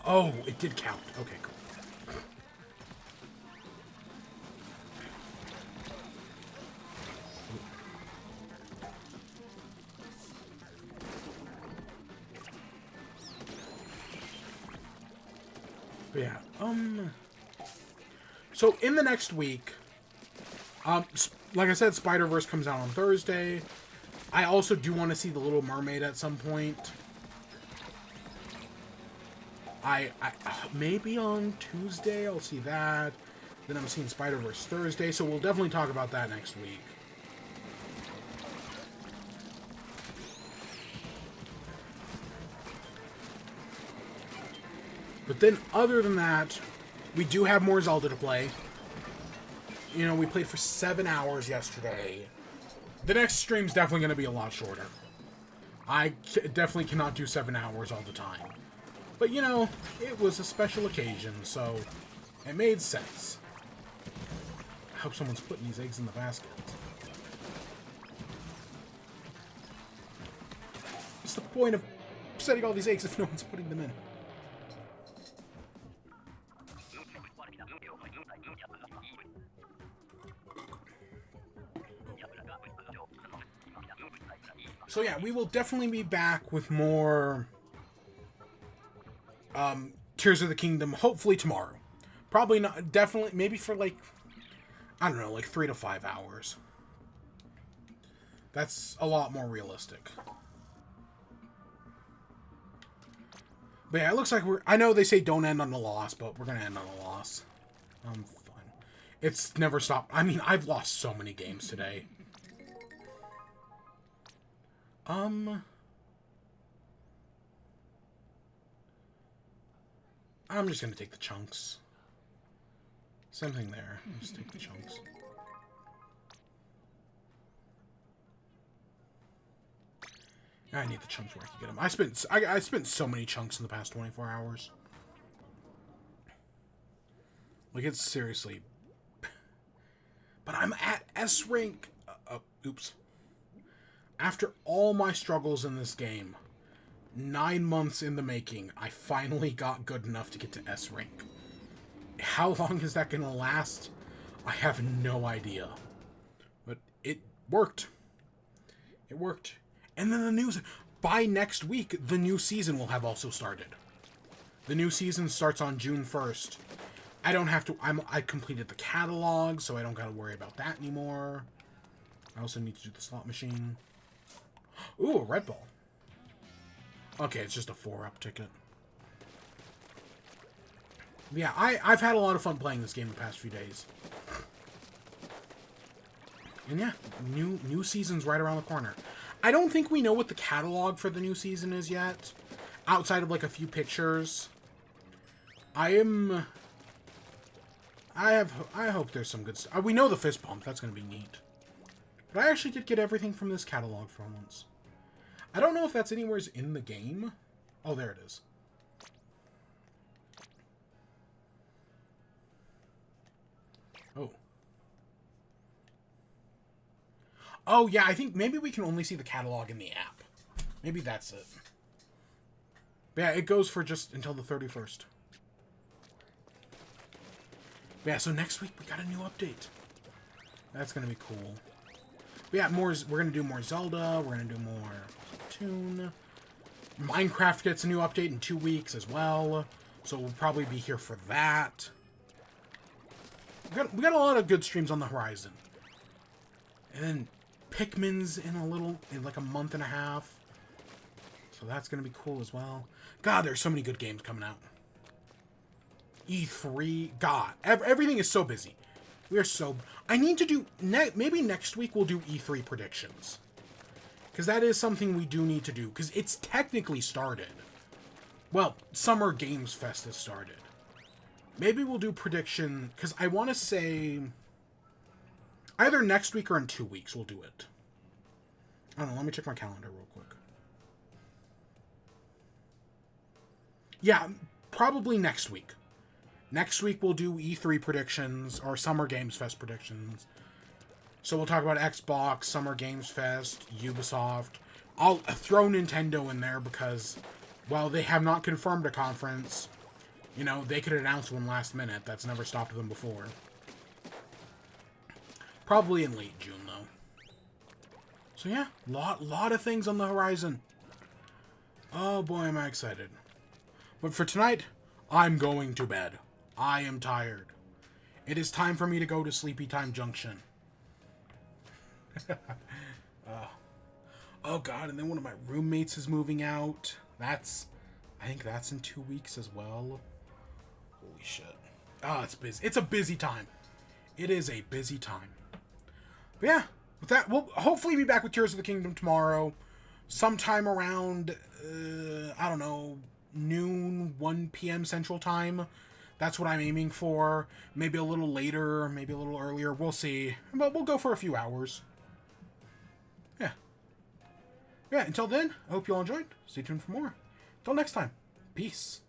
Oh, it did count. Okay, cool. But yeah, so in the next week, like I said, Spider-Verse comes out on Thursday. I also do want to see The Little Mermaid at some point. I maybe on Tuesday I'll see that. Then I'm seeing Spider-Verse Thursday, so we'll definitely talk about that next week. But then, other than that, we do have more Zelda to play. You know, we played for 7 hours yesterday. The next stream's definitely going to be a lot shorter. I definitely cannot do 7 hours all the time. But, you know, it was a special occasion, so it made sense. I hope someone's putting these eggs in the basket. What's the point of setting all these eggs if no one's putting them in? So yeah, we will definitely be back with more Tears of the Kingdom, hopefully tomorrow. Probably not, definitely, maybe for like, I don't know, like 3 to 5 hours. That's a lot more realistic. But yeah, it looks like I know they say don't end on a loss, but we're gonna end on a loss. Fine. It's never stopped. I mean, I've lost so many games today. I'm just gonna take the chunks. Same thing there. Just take the chunks. I need the chunks where I can get them. I spent so many chunks in the past 24 hours. Like, it's seriously... But I'm at S rank. Oops. After all my struggles in this game, 9 months in the making, I finally got good enough to get to S rank. How long is that going to last? I have no idea. But it worked. It worked. And then the news... By next week, the new season will have also started. The new season starts on June 1st. I don't have to... I completed the catalog, so I don't gotta worry about that anymore. I also need to do the slot machine. Ooh, a red ball. Okay, it's just a 4-up ticket. Yeah, I've had a lot of fun playing this game the past few days. And yeah, new season's right around the corner. I don't think we know what the catalog for the new season is yet. Outside of, like, a few pictures. I hope there's some good stuff. We know the fist pump. That's going to be neat. But I actually did get everything from this catalog for once. I don't know if that's anywhere in the game. Oh, there it is. Oh. Oh, yeah, I think maybe we can only see the catalog in the app. Maybe that's it. But yeah, it goes for just until the 31st. But yeah, so next week we got a new update. That's going to be cool. But yeah, we're going to do more Zelda. We're going to do more Splatoon. Minecraft gets a new update in 2 weeks as well. So we'll probably be here for that. We got a lot of good streams on the horizon. And then Pikmin's in like a month and a half. So that's going to be cool as well. God, there's so many good games coming out. E3. God, everything is so busy. We are so... I need to do... maybe next week we'll do E3 predictions. Because that is something we do need to do. Because it's technically started. Well, Summer Games Fest has started. Maybe we'll do prediction... Because I want to say... Either next week or in 2 weeks we'll do it. I don't know, let me check my calendar real quick. Yeah, probably next week. Next week we'll do E3 predictions, or Summer Games Fest predictions. So we'll talk about Xbox, Summer Games Fest, Ubisoft. I'll throw Nintendo in there because, while they have not confirmed a conference, you know, they could announce one last minute. That's never stopped them before. Probably in late June, though. So yeah, lot of things on the horizon. Oh boy, am I excited. But for tonight, I'm going to bed. I am tired. It is time for me to go to Sleepy Time Junction. Oh god, and then one of my roommates is moving out. I think that's in 2 weeks as well. Holy shit. Oh, it's busy. It's a busy time. It is a busy time. But yeah, with that, we'll hopefully be back with Tears of the Kingdom tomorrow. Sometime around, I don't know, noon, 1 p.m. Central Time. That's what I'm aiming for. Maybe a little later, maybe a little earlier. We'll see. But we'll go for a few hours. Yeah. Yeah, until then, I hope you all enjoyed. Stay tuned for more. Until next time. Peace.